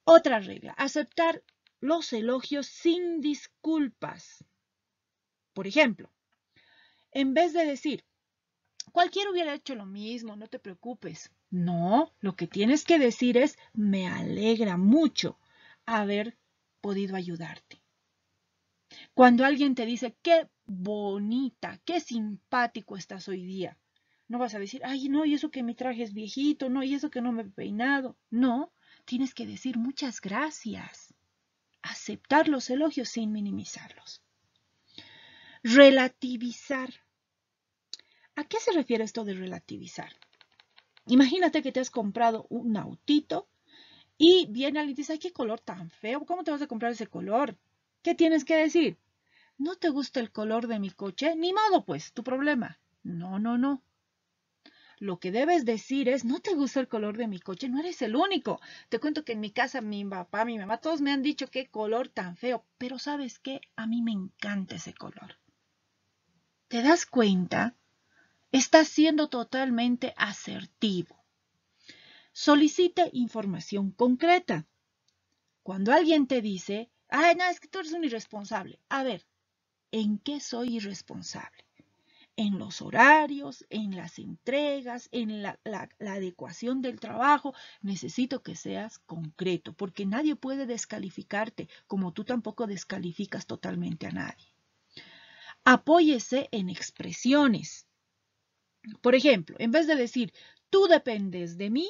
Otra regla, aceptar los elogios sin disculpas. Por ejemplo, en vez de decir, cualquiera hubiera hecho lo mismo, no te preocupes. No, lo que tienes que decir es, me alegra mucho haber podido ayudarte. Cuando alguien te dice, qué bonita, qué simpático estás hoy día, no vas a decir, ay, no, y eso que mi traje es viejito, no, y eso que no me he peinado. No, tienes que decir muchas gracias. Aceptar los elogios sin minimizarlos. Relativizar. ¿A qué se refiere esto de relativizar? Imagínate que te has comprado un autito y viene alguien y dice, ay, qué color tan feo, ¿cómo te vas a comprar ese color? ¿Qué tienes que decir? ¿No te gusta el color de mi coche? Ni modo, pues, tu problema. No, no, no. Lo que debes decir es, ¿no te gusta el color de mi coche? No eres el único. Te cuento que en mi casa, mi papá, mi mamá, todos me han dicho qué color tan feo. Pero ¿sabes qué? A mí me encanta ese color. ¿Te das cuenta? Estás siendo totalmente asertivo. Solicite información concreta. Cuando alguien te dice, ay, no, es que tú eres un irresponsable. A ver, ¿en qué soy irresponsable? En los horarios, en las entregas, en la adecuación del trabajo. Necesito que seas concreto, porque nadie puede descalificarte, como tú tampoco descalificas totalmente a nadie. Apóyese en expresiones. Por ejemplo, en vez de decir, tú dependes de mí,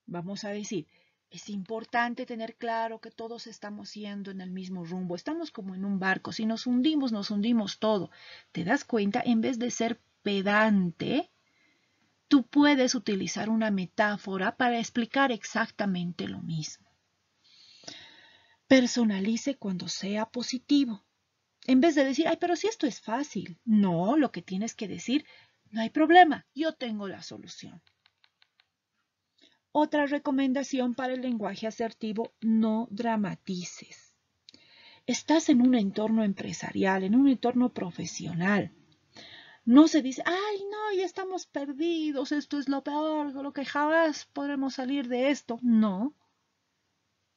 vamos a decir, es importante tener claro que todos estamos yendo en el mismo rumbo. Estamos como en un barco. Si nos hundimos todo. ¿Te das cuenta? En vez de ser pedante, tú puedes utilizar una metáfora para explicar exactamente lo mismo. Personalice cuando sea positivo. En vez de decir, ay, pero si esto es fácil. No, lo que tienes que decir, no hay problema, yo tengo la solución. Otra recomendación para el lenguaje asertivo, no dramatices. Estás en un entorno empresarial, en un entorno profesional. No se dice, ay, no, ya estamos perdidos, esto es lo peor, lo que jamás podremos salir de esto. No.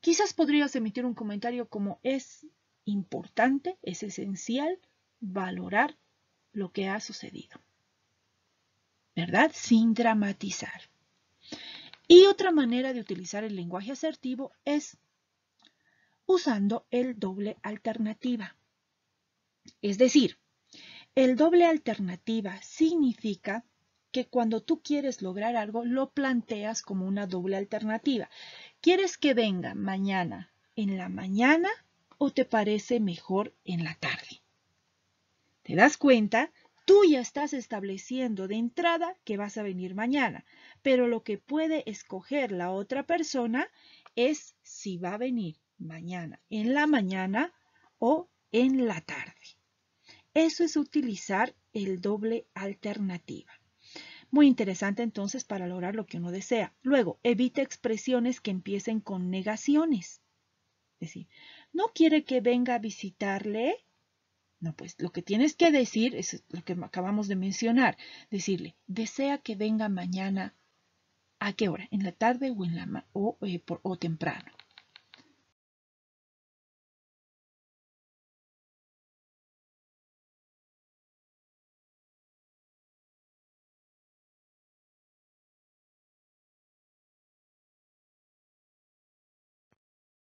Quizás podrías emitir un comentario como es importante, es esencial valorar lo que ha sucedido. ¿Verdad? Sin dramatizar. Y otra manera de utilizar el lenguaje asertivo es usando el doble alternativa. Es decir, el doble alternativa significa que cuando tú quieres lograr algo, lo planteas como una doble alternativa. ¿Quieres que venga mañana en la mañana o te parece mejor en la tarde? ¿Te das cuenta? Tú ya estás estableciendo de entrada que vas a venir mañana, pero lo que puede escoger la otra persona es si va a venir mañana en la mañana o en la tarde. Eso es utilizar el doble alternativa. Muy interesante entonces para lograr lo que uno desea. Luego, evita expresiones que empiecen con negaciones. Es decir, ¿no quiere que venga a visitarle? No, pues lo que tienes que decir es lo que acabamos de mencionar. Decirle, ¿desea que venga mañana? ¿A qué hora? ¿En la tarde o, o temprano?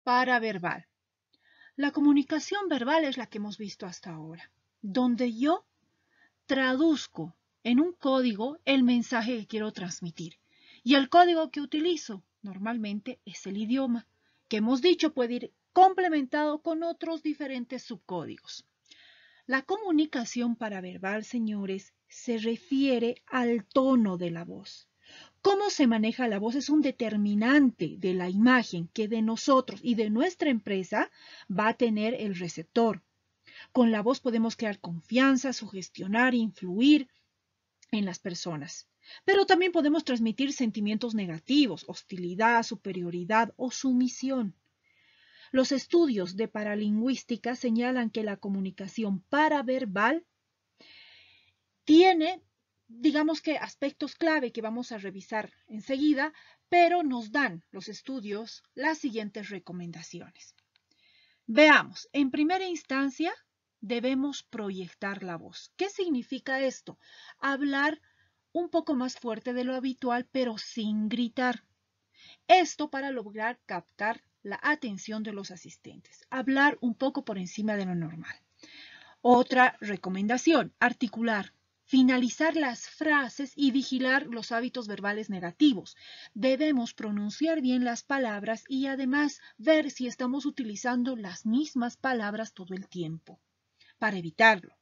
Paraverbal. La comunicación verbal es la que hemos visto hasta ahora, donde yo traduzco en un código el mensaje que quiero transmitir. Y el código que utilizo normalmente es el idioma, que hemos dicho puede ir complementado con otros diferentes subcódigos. La comunicación paraverbal, señores, se refiere al tono de la voz. Cómo se maneja la voz es un determinante de la imagen que de nosotros y de nuestra empresa va a tener el receptor. Con la voz podemos crear confianza, sugestionar, influir en las personas. Pero también podemos transmitir sentimientos negativos, hostilidad, superioridad o sumisión. Los estudios de paralingüística señalan que la comunicación paraverbal tiene, digamos que aspectos clave que vamos a revisar enseguida, pero nos dan los estudios las siguientes recomendaciones. Veamos, en primera instancia, debemos proyectar la voz. ¿Qué significa esto? Hablar un poco más fuerte de lo habitual, pero sin gritar. Esto para lograr captar la atención de los asistentes. Hablar un poco por encima de lo normal. Otra recomendación, articular. Finalizar las frases y vigilar los hábitos verbales negativos. Debemos pronunciar bien las palabras y además ver si estamos utilizando las mismas palabras todo el tiempo. Para evitarlo,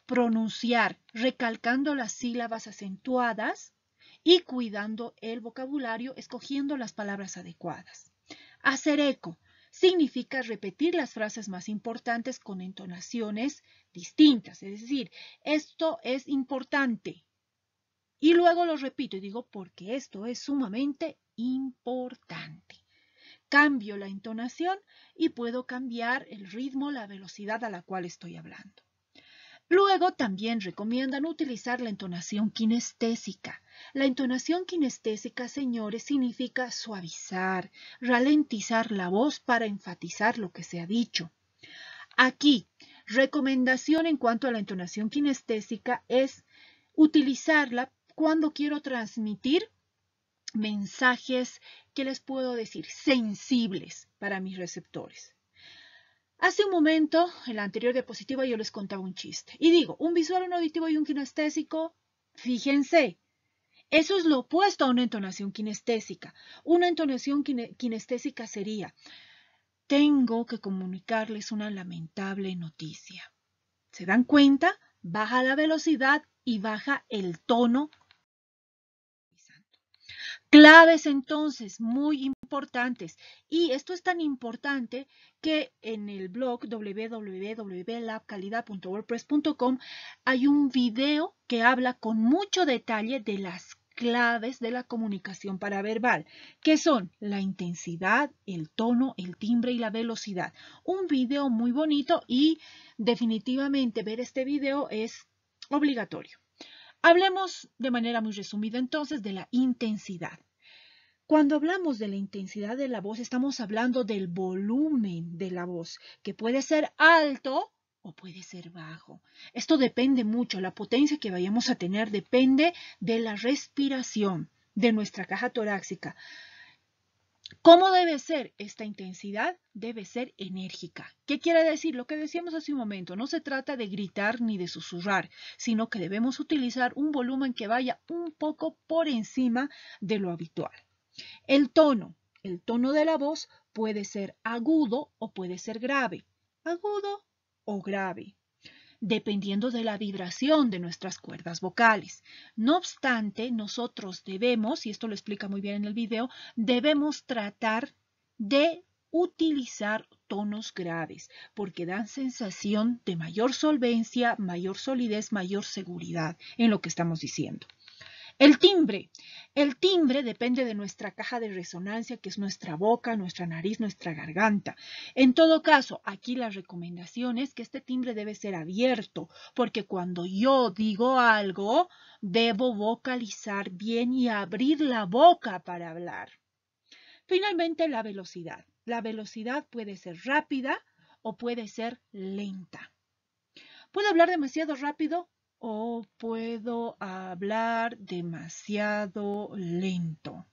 pronunciar recalcando las sílabas acentuadas y cuidando el vocabulario, escogiendo las palabras adecuadas. Hacer eco significa repetir las frases más importantes con entonaciones distintas, es decir, esto es importante. Y luego lo repito y digo porque esto es sumamente importante. Cambio la entonación y puedo cambiar el ritmo, la velocidad a la cual estoy hablando. Luego también recomiendan utilizar la entonación kinestésica. La entonación kinestésica, señores, significa suavizar, ralentizar la voz para enfatizar lo que se ha dicho. Aquí, recomendación en cuanto a la entonación kinestésica es utilizarla cuando quiero transmitir mensajes, ¿qué les puedo decir? Sensibles para mis receptores. Hace un momento, en la anterior diapositiva, yo les contaba un chiste. Y digo, un visual, un auditivo y un kinestésico, fíjense, eso es lo opuesto a una entonación kinestésica. Una entonación kinestésica sería, tengo que comunicarles una lamentable noticia. ¿Se dan cuenta? Baja la velocidad y baja el tono. Claves entonces muy importantes, y esto es tan importante que en el blog www.labcalidad.wordpress.com hay un video que habla con mucho detalle de las claves de la comunicación paraverbal, que son la intensidad, el tono, el timbre y la velocidad. Un video muy bonito y definitivamente ver este video es obligatorio. Hablemos de manera muy resumida entonces de la intensidad. Cuando hablamos de la intensidad de la voz, estamos hablando del volumen de la voz, que puede ser alto o puede ser bajo. Esto depende mucho, la potencia que vayamos a tener depende de la respiración de nuestra caja torácica. ¿Cómo debe ser esta intensidad? Debe ser enérgica. ¿Qué quiere decir? Lo que decíamos hace un momento, no se trata de gritar ni de susurrar, sino que debemos utilizar un volumen que vaya un poco por encima de lo habitual. El tono de la voz puede ser agudo o puede ser grave, agudo o grave, dependiendo de la vibración de nuestras cuerdas vocales. No obstante, nosotros debemos, y esto lo explica muy bien en el video, debemos tratar de utilizar tonos graves, porque dan sensación de mayor solvencia, mayor solidez, mayor seguridad en lo que estamos diciendo. El timbre. El timbre depende de nuestra caja de resonancia, que es nuestra boca, nuestra nariz, nuestra garganta. En todo caso, aquí la recomendación es que este timbre debe ser abierto, porque cuando yo digo algo, debo vocalizar bien y abrir la boca para hablar. Finalmente, la velocidad. La velocidad puede ser rápida o puede ser lenta. ¿Puedo hablar demasiado rápido o puedo hablar demasiado lento?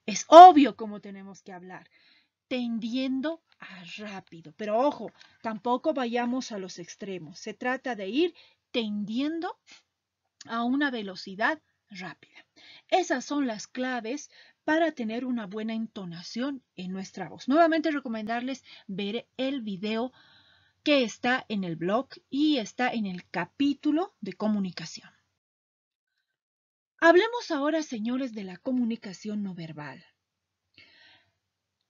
Es obvio cómo tenemos que hablar, tendiendo a rápido. Pero ojo, tampoco vayamos a los extremos. Se trata de ir tendiendo a una velocidad rápida. Esas son las claves para tener una buena entonación en nuestra voz. Nuevamente recomendarles ver el video que está en el blog y está en el capítulo de comunicación. Hablemos ahora, señores, de la comunicación no verbal.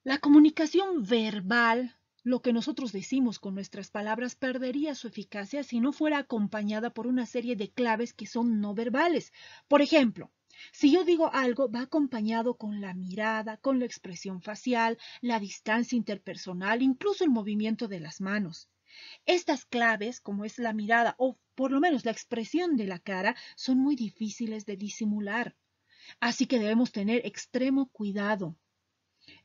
La comunicación verbal, lo que nosotros decimos con nuestras palabras, perdería su eficacia si no fuera acompañada por una serie de claves que son no verbales. Por ejemplo, si yo digo algo, va acompañado con la mirada, con la expresión facial, la distancia interpersonal, incluso el movimiento de las manos. Estas claves, como es la mirada o por lo menos la expresión de la cara, son muy difíciles de disimular. Así que debemos tener extremo cuidado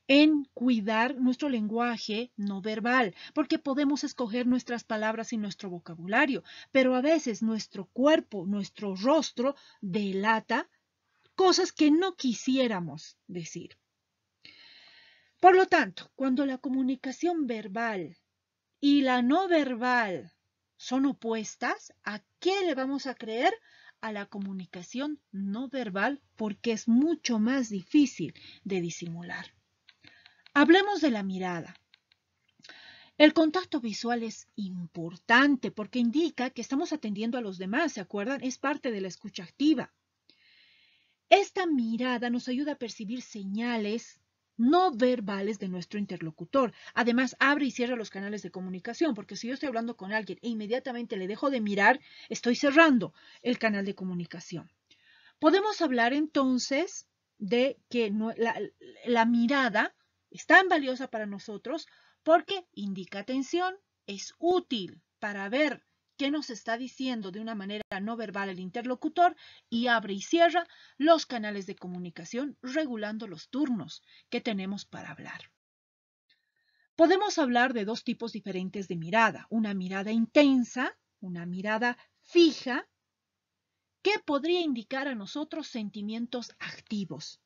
en cuidar nuestro lenguaje no verbal, porque podemos escoger nuestras palabras y nuestro vocabulario, pero a veces nuestro cuerpo, nuestro rostro delata cosas que no quisiéramos decir. Por lo tanto, cuando la comunicación verbal y la no verbal son opuestas, ¿a qué le vamos a creer? A la comunicación no verbal, porque es mucho más difícil de disimular. Hablemos de la mirada. El contacto visual es importante porque indica que estamos atendiendo a los demás, ¿se acuerdan? Es parte de la escucha activa. Esta mirada nos ayuda a percibir señales no verbales de nuestro interlocutor. Además, abre y cierra los canales de comunicación, porque si yo estoy hablando con alguien e inmediatamente le dejo de mirar, estoy cerrando el canal de comunicación. Podemos hablar entonces de que la mirada es tan valiosa para nosotros porque indica atención, es útil para ver qué nos está diciendo de una manera no verbal el interlocutor y abre y cierra los canales de comunicación regulando los turnos que tenemos para hablar. Podemos hablar de dos tipos diferentes de mirada, una mirada intensa, una mirada fija, que podría indicar a nosotros sentimientos activos.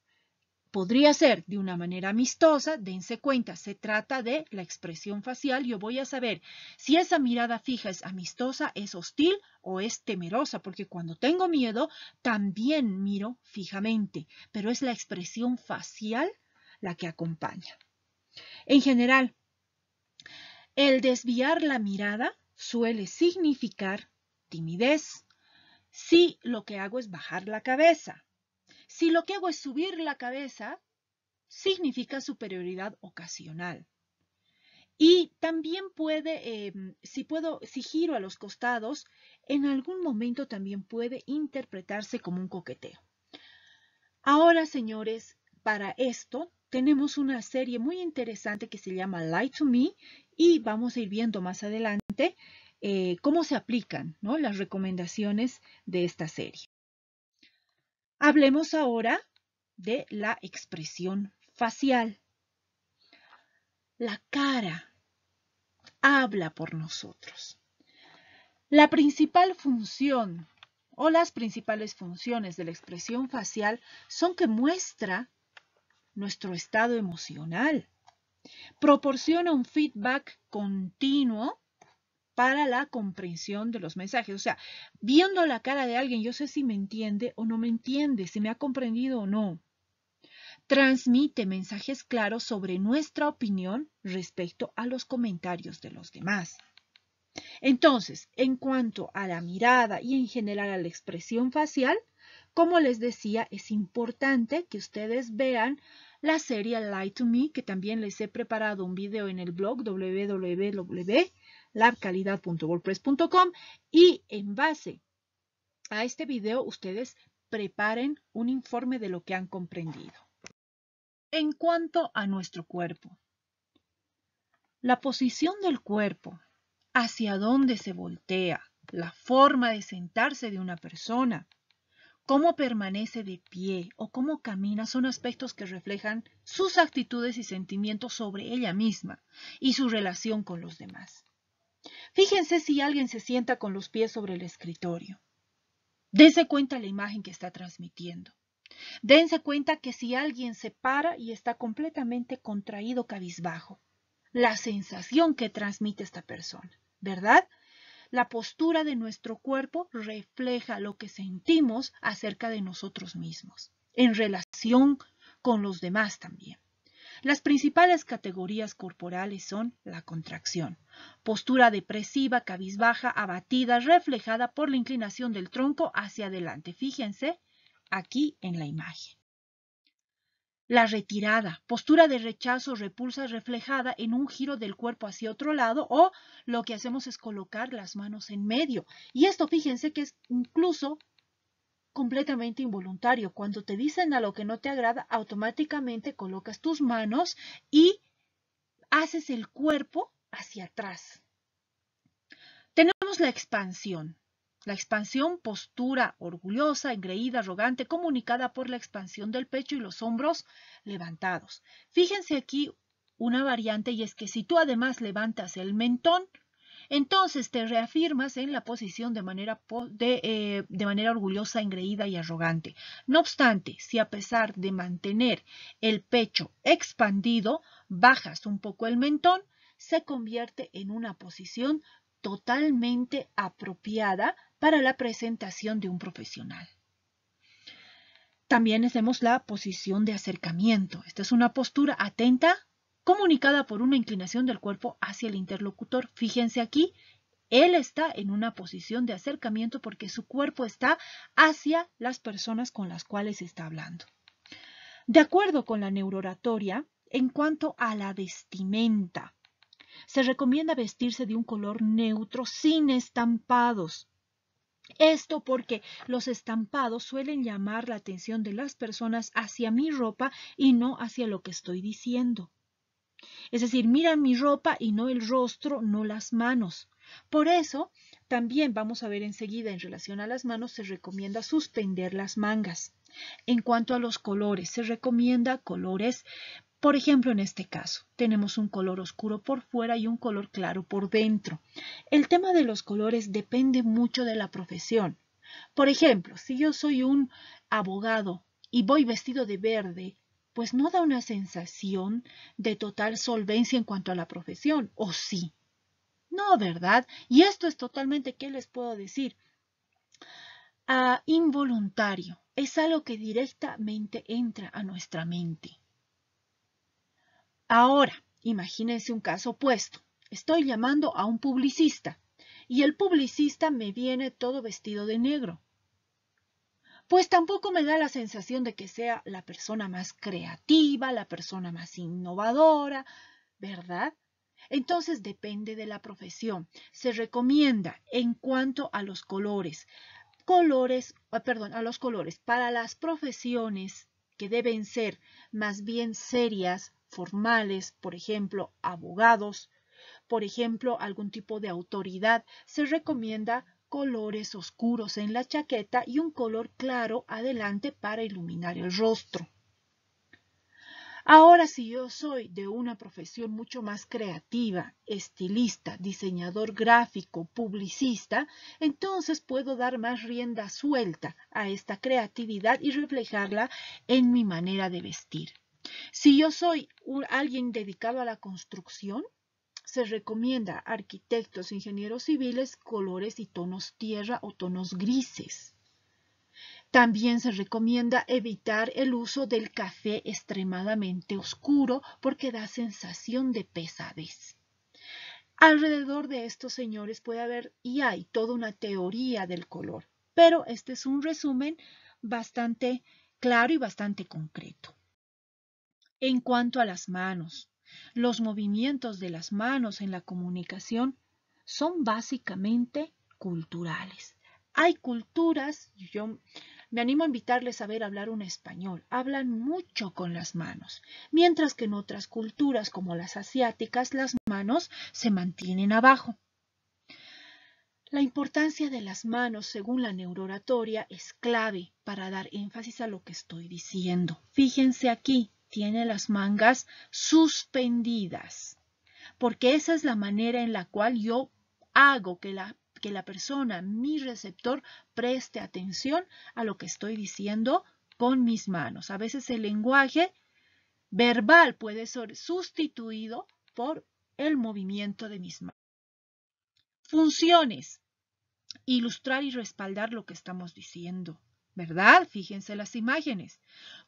Podría ser de una manera amistosa, dense cuenta, se trata de la expresión facial. Yo voy a saber si esa mirada fija es amistosa, es hostil o es temerosa, porque cuando tengo miedo también miro fijamente, pero es la expresión facial la que acompaña. En general, el desviar la mirada suele significar timidez si lo que hago es bajar la cabeza. Si lo que hago es subir la cabeza, significa superioridad ocasional. Y también puede, si giro a los costados, en algún momento también puede interpretarse como un coqueteo. Ahora, señores, para esto tenemos una serie muy interesante que se llama Lie to Me y vamos a ir viendo más adelante cómo se aplican, ¿no?, las recomendaciones de esta serie. Hablemos ahora de la expresión facial. La cara habla por nosotros. La principal función o las principales funciones de la expresión facial son que muestra nuestro estado emocional. Proporciona un feedback continuo para la comprensión de los mensajes. O sea, viendo la cara de alguien, yo sé si me entiende o no me entiende, si me ha comprendido o no. Transmite mensajes claros sobre nuestra opinión respecto a los comentarios de los demás. Entonces, en cuanto a la mirada y en general a la expresión facial, como les decía, es importante que ustedes vean la serie Lie to Me, que también les he preparado un video en el blog www.labcalidad.wordpress.com, y en base a este video ustedes preparen un informe de lo que han comprendido. En cuanto a nuestro cuerpo, la posición del cuerpo, hacia dónde se voltea, la forma de sentarse de una persona, cómo permanece de pie o cómo camina son aspectos que reflejan sus actitudes y sentimientos sobre ella misma y su relación con los demás. Fíjense si alguien se sienta con los pies sobre el escritorio. Dense cuenta de la imagen que está transmitiendo. Dense cuenta que si alguien se para y está completamente contraído, cabizbajo, la sensación que transmite esta persona, ¿verdad? La postura de nuestro cuerpo refleja lo que sentimos acerca de nosotros mismos, en relación con los demás también. Las principales categorías corporales son la contracción, postura depresiva, cabizbaja, abatida, reflejada por la inclinación del tronco hacia adelante. Fíjense aquí en la imagen. La retirada, postura de rechazo, repulsa reflejada en un giro del cuerpo hacia otro lado, o lo que hacemos es colocar las manos en medio. Y esto fíjense que es incluso completamente involuntario. Cuando te dicen a lo que no te agrada, automáticamente colocas tus manos y haces el cuerpo hacia atrás. Tenemos la expansión. La expansión, postura orgullosa, engreída, arrogante, comunicada por la expansión del pecho y los hombros levantados. Fíjense aquí una variante, y es que si tú además levantas el mentón, entonces te reafirmas en la posición de manera orgullosa, engreída y arrogante. No obstante, si a pesar de mantener el pecho expandido, bajas un poco el mentón, se convierte en una posición totalmente apropiada para la presentación de un profesional. También hacemos la posición de acercamiento. Esta es una postura atenta, comunicada por una inclinación del cuerpo hacia el interlocutor. Fíjense aquí, él está en una posición de acercamiento porque su cuerpo está hacia las personas con las cuales está hablando. De acuerdo con la neurooratoria, en cuanto a la vestimenta, se recomienda vestirse de un color neutro sin estampados. Esto porque los estampados suelen llamar la atención de las personas hacia mi ropa y no hacia lo que estoy diciendo. Es decir, miran mi ropa y no el rostro, no las manos. Por eso, también vamos a ver enseguida en relación a las manos, se recomienda suspender las mangas. En cuanto a los colores, se recomienda colores. Por ejemplo, en este caso, tenemos un color oscuro por fuera y un color claro por dentro. El tema de los colores depende mucho de la profesión. Por ejemplo, si yo soy un abogado y voy vestido de verde, pues no da una sensación de total solvencia en cuanto a la profesión, ¿o sí? No, ¿verdad? Y esto es totalmente, ¿qué les puedo decir? Involuntario. Es algo que directamente entra a nuestra mente. Ahora, imagínense un caso opuesto. Estoy llamando a un publicista y el publicista me viene todo vestido de negro. Pues tampoco me da la sensación de que sea la persona más creativa, la persona más innovadora, ¿verdad? Entonces depende de la profesión. Se recomienda en cuanto a los colores. Para las profesiones que deben ser más bien serias, formales, por ejemplo, abogados, por ejemplo, algún tipo de autoridad, se recomienda colores oscuros en la chaqueta y un color claro adelante para iluminar el rostro. Ahora, si yo soy de una profesión mucho más creativa, estilista, diseñador gráfico, publicista, entonces puedo dar más rienda suelta a esta creatividad y reflejarla en mi manera de vestir. Si yo soy alguien dedicado a la construcción, se recomienda a arquitectos, ingenieros civiles, colores y tonos tierra o tonos grises. También se recomienda evitar el uso del café extremadamente oscuro porque da sensación de pesadez. Alrededor de estos señores puede haber y hay toda una teoría del color, pero este es un resumen bastante claro y bastante concreto. En cuanto a las manos, los movimientos de las manos en la comunicación son básicamente culturales. Hay culturas, yo me animo a invitarles a ver hablar un español, hablan mucho con las manos, mientras que en otras culturas como las asiáticas las manos se mantienen abajo. La importancia de las manos, según la neurooratoria, es clave para dar énfasis a lo que estoy diciendo. Fíjense aquí, tiene las mangas suspendidas, porque esa es la manera en la cual yo hago que la persona, mi receptor, preste atención a lo que estoy diciendo con mis manos. A veces el lenguaje verbal puede ser sustituido por el movimiento de mis manos. Funciones. Ilustrar y respaldar lo que estamos diciendo, ¿verdad? Fíjense las imágenes.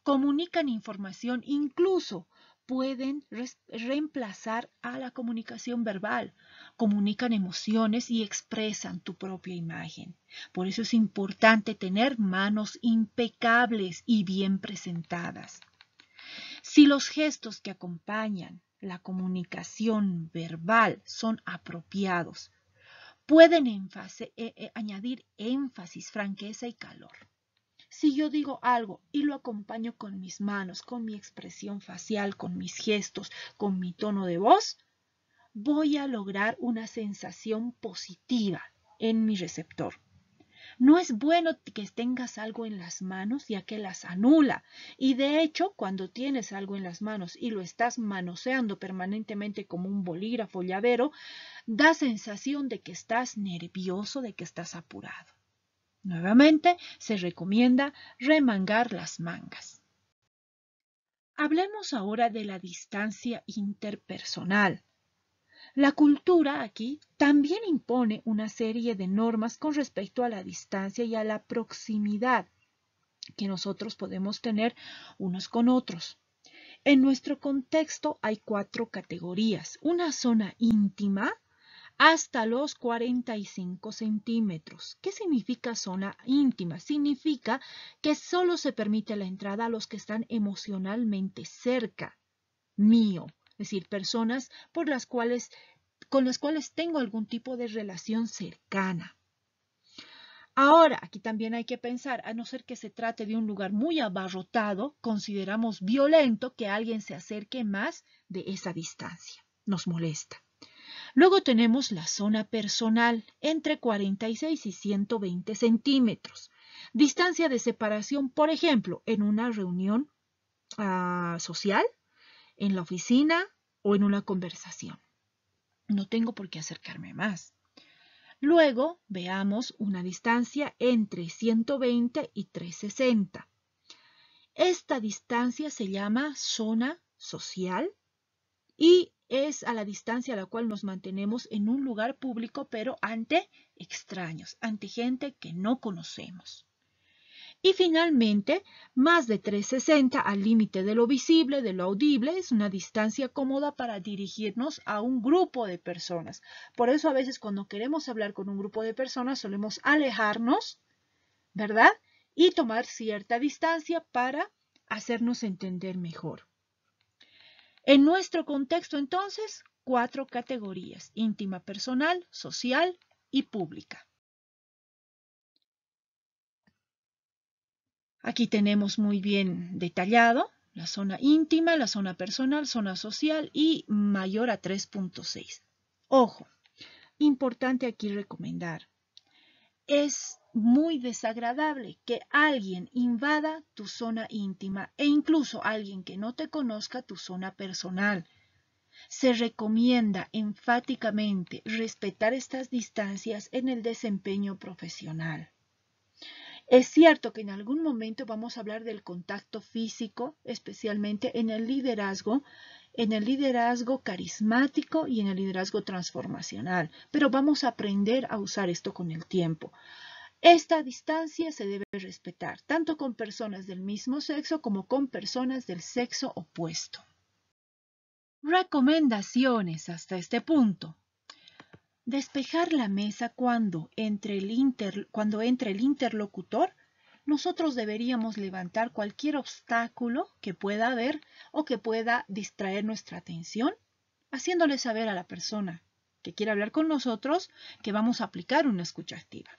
Comunican información, incluso pueden reemplazar a la comunicación verbal. Comunican emociones y expresan tu propia imagen. Por eso es importante tener manos impecables y bien presentadas. Si los gestos que acompañan la comunicación verbal son apropiados, pueden añadir énfasis, franqueza y calor. Si yo digo algo y lo acompaño con mis manos, con mi expresión facial, con mis gestos, con mi tono de voz, voy a lograr una sensación positiva en mi receptor. No es bueno que tengas algo en las manos, ya que las anula. Y de hecho, cuando tienes algo en las manos y lo estás manoseando permanentemente como un bolígrafo llavero, da sensación de que estás nervioso, de que estás apurado. Nuevamente, se recomienda remangar las mangas. Hablemos ahora de la distancia interpersonal. La cultura aquí también impone una serie de normas con respecto a la distancia y a la proximidad que nosotros podemos tener unos con otros. En nuestro contexto hay 4 categorías. Una zona íntima hasta los 45 centímetros. ¿Qué significa zona íntima? Significa que solo se permite la entrada a los que están emocionalmente cerca mío, es decir, personas con las cuales tengo algún tipo de relación cercana. Ahora, aquí también hay que pensar, a no ser que se trate de un lugar muy abarrotado, consideramos violento que alguien se acerque más de esa distancia. Nos molesta. Luego tenemos la zona personal, entre 46 y 120 centímetros. Distancia de separación, por ejemplo, en una reunión social, en la oficina o en una conversación. No tengo por qué acercarme más. Luego veamos una distancia entre 120 y 360. Esta distancia se llama zona social y es a la distancia a la cual nos mantenemos en un lugar público, pero ante extraños, ante gente que no conocemos. Y finalmente, más de 360 al límite de lo visible, de lo audible, es una distancia cómoda para dirigirnos a un grupo de personas. Por eso a veces cuando queremos hablar con un grupo de personas solemos alejarnos, ¿verdad? Y tomar cierta distancia para hacernos entender mejor. En nuestro contexto, entonces, 4 categorías: íntima, personal, social y pública. Aquí tenemos muy bien detallado la zona íntima, la zona personal, zona social y mayor a 3.6. Ojo, importante aquí recomendar. Es muy desagradable que alguien invada tu zona íntima e incluso alguien que no te conozca tu zona personal. Se recomienda enfáticamente respetar estas distancias en el desempeño profesional. Es cierto que en algún momento vamos a hablar del contacto físico, especialmente en el liderazgo carismático y en el liderazgo transformacional, pero vamos a aprender a usar esto con el tiempo. Esta distancia se debe respetar, tanto con personas del mismo sexo como con personas del sexo opuesto. Recomendaciones hasta este punto. Despejar la mesa cuando entre el interlocutor. Nosotros deberíamos levantar cualquier obstáculo que pueda haber o que pueda distraer nuestra atención, haciéndole saber a la persona que quiere hablar con nosotros que vamos a aplicar una escucha activa.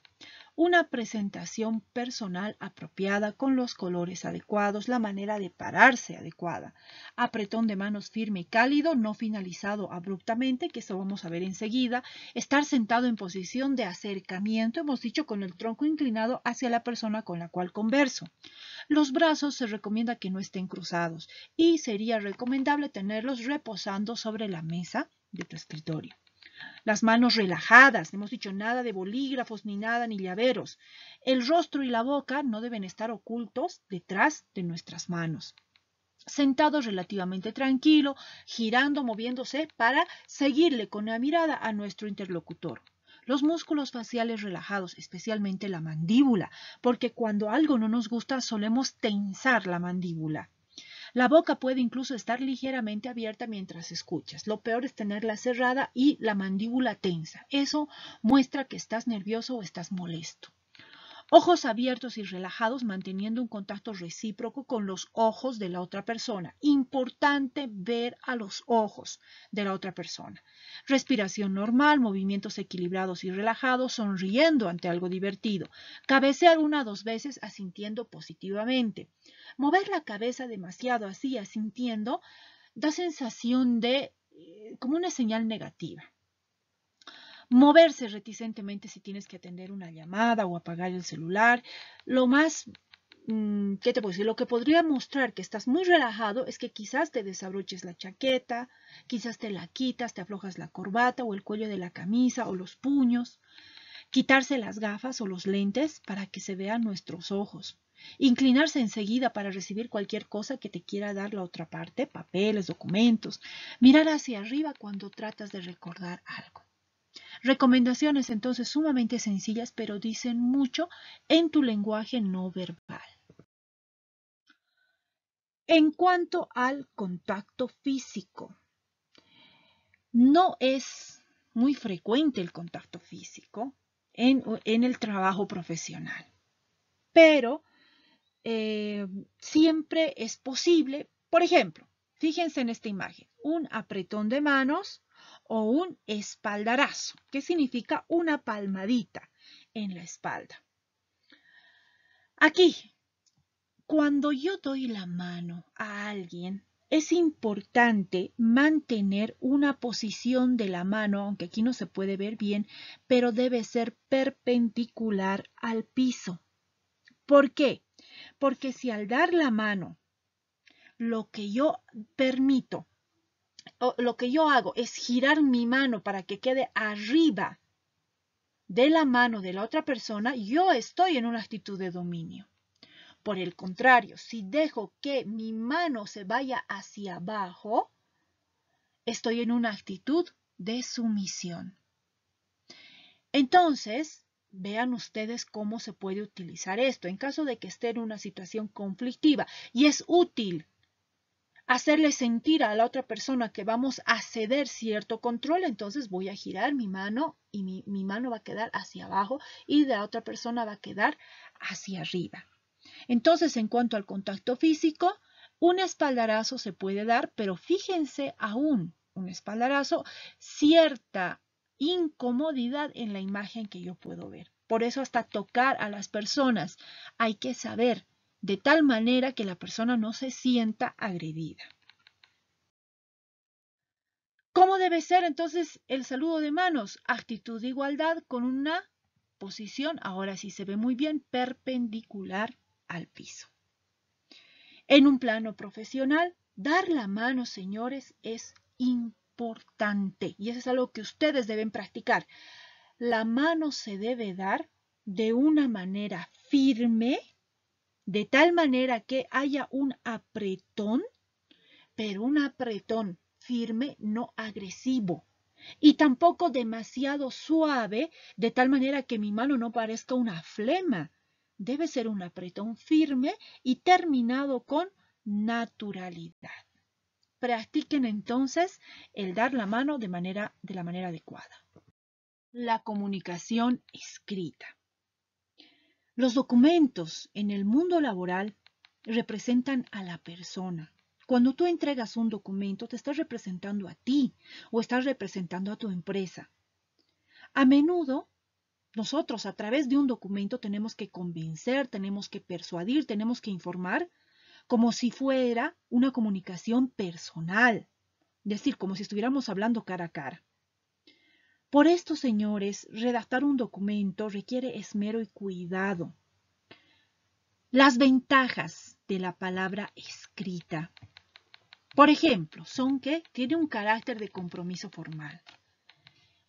Una presentación personal apropiada con los colores adecuados, la manera de pararse adecuada, apretón de manos firme y cálido, no finalizado abruptamente, que eso vamos a ver enseguida, estar sentado en posición de acercamiento, hemos dicho, con el tronco inclinado hacia la persona con la cual converso. Los brazos se recomienda que no estén cruzados y sería recomendable tenerlos reposando sobre la mesa de tu escritorio. Las manos relajadas, hemos dicho nada de bolígrafos ni nada ni llaveros. El rostro y la boca no deben estar ocultos detrás de nuestras manos. Sentado relativamente tranquilo, girando, moviéndose para seguirle con la mirada a nuestro interlocutor. Los músculos faciales relajados, especialmente la mandíbula, porque cuando algo no nos gusta solemos tensar la mandíbula. La boca puede incluso estar ligeramente abierta mientras escuchas. Lo peor es tenerla cerrada y la mandíbula tensa. Eso muestra que estás nervioso o estás molesto. Ojos abiertos y relajados, manteniendo un contacto recíproco con los ojos de la otra persona. Importante ver a los ojos de la otra persona. Respiración normal, movimientos equilibrados y relajados, sonriendo ante algo divertido. Cabecear 1 o 2 veces asintiendo positivamente. Mover la cabeza demasiado así, asintiendo, da sensación de como una señal negativa. Moverse reticentemente si tienes que atender una llamada o apagar el celular. Lo más, ¿qué te puedo decir? Lo que podría mostrar que estás muy relajado es que quizás te desabroches la chaqueta, quizás te la quitas, te aflojas la corbata o el cuello de la camisa o los puños. Quitarse las gafas o los lentes para que se vean nuestros ojos. Inclinarse enseguida para recibir cualquier cosa que te quiera dar la otra parte, papeles, documentos. Mirar hacia arriba cuando tratas de recordar algo. Recomendaciones entonces sumamente sencillas, pero dicen mucho en tu lenguaje no verbal. En cuanto al contacto físico, no es muy frecuente el contacto físico en el trabajo profesional, pero siempre es posible. Por ejemplo, fíjense en esta imagen, un apretón de manos o un espaldarazo, que significa una palmadita en la espalda. Aquí, cuando yo doy la mano a alguien, es importante mantener una posición de la mano, aunque aquí no se puede ver bien, pero debe ser perpendicular al piso. ¿Por qué? Porque si al dar la mano, lo que yo permito, o lo que yo hago es girar mi mano para que quede arriba de la mano de la otra persona, yo estoy en una actitud de dominio. Por el contrario, si dejo que mi mano se vaya hacia abajo, estoy en una actitud de sumisión. Entonces, vean ustedes cómo se puede utilizar esto en caso de que esté en una situación conflictiva y es útil hacerle sentir a la otra persona que vamos a ceder cierto control. Entonces voy a girar mi mano y mi mano va a quedar hacia abajo y la otra persona va a quedar hacia arriba. Entonces, en cuanto al contacto físico, un espaldarazo se puede dar, pero fíjense aún, un espaldarazo, cierta incomodidad en la imagen que yo puedo ver. Por eso hasta tocar a las personas hay que saber de tal manera que la persona no se sienta agredida. ¿Cómo debe ser entonces el saludo de manos? Actitud de igualdad con una posición, ahora sí se ve muy bien, perpendicular al piso. En un plano profesional, dar la mano, señores, es importante y eso es algo que ustedes deben practicar. La mano se debe dar de una manera firme, de tal manera que haya un apretón, pero un apretón firme, no agresivo. Y tampoco demasiado suave, de tal manera que mi mano no parezca una flema. Debe ser un apretón firme y terminado con naturalidad. Practiquen entonces el dar la mano de la manera adecuada. La comunicación escrita. Los documentos en el mundo laboral representan a la persona. Cuando tú entregas un documento, te estás representando a ti o estás representando a tu empresa. A menudo, nosotros a través de un documento tenemos que convencer, tenemos que persuadir, tenemos que informar, como si fuera una comunicación personal, es decir, como si estuviéramos hablando cara a cara. Por esto, señores, redactar un documento requiere esmero y cuidado. Las ventajas de la palabra escrita, por ejemplo, son que tiene un carácter de compromiso formal.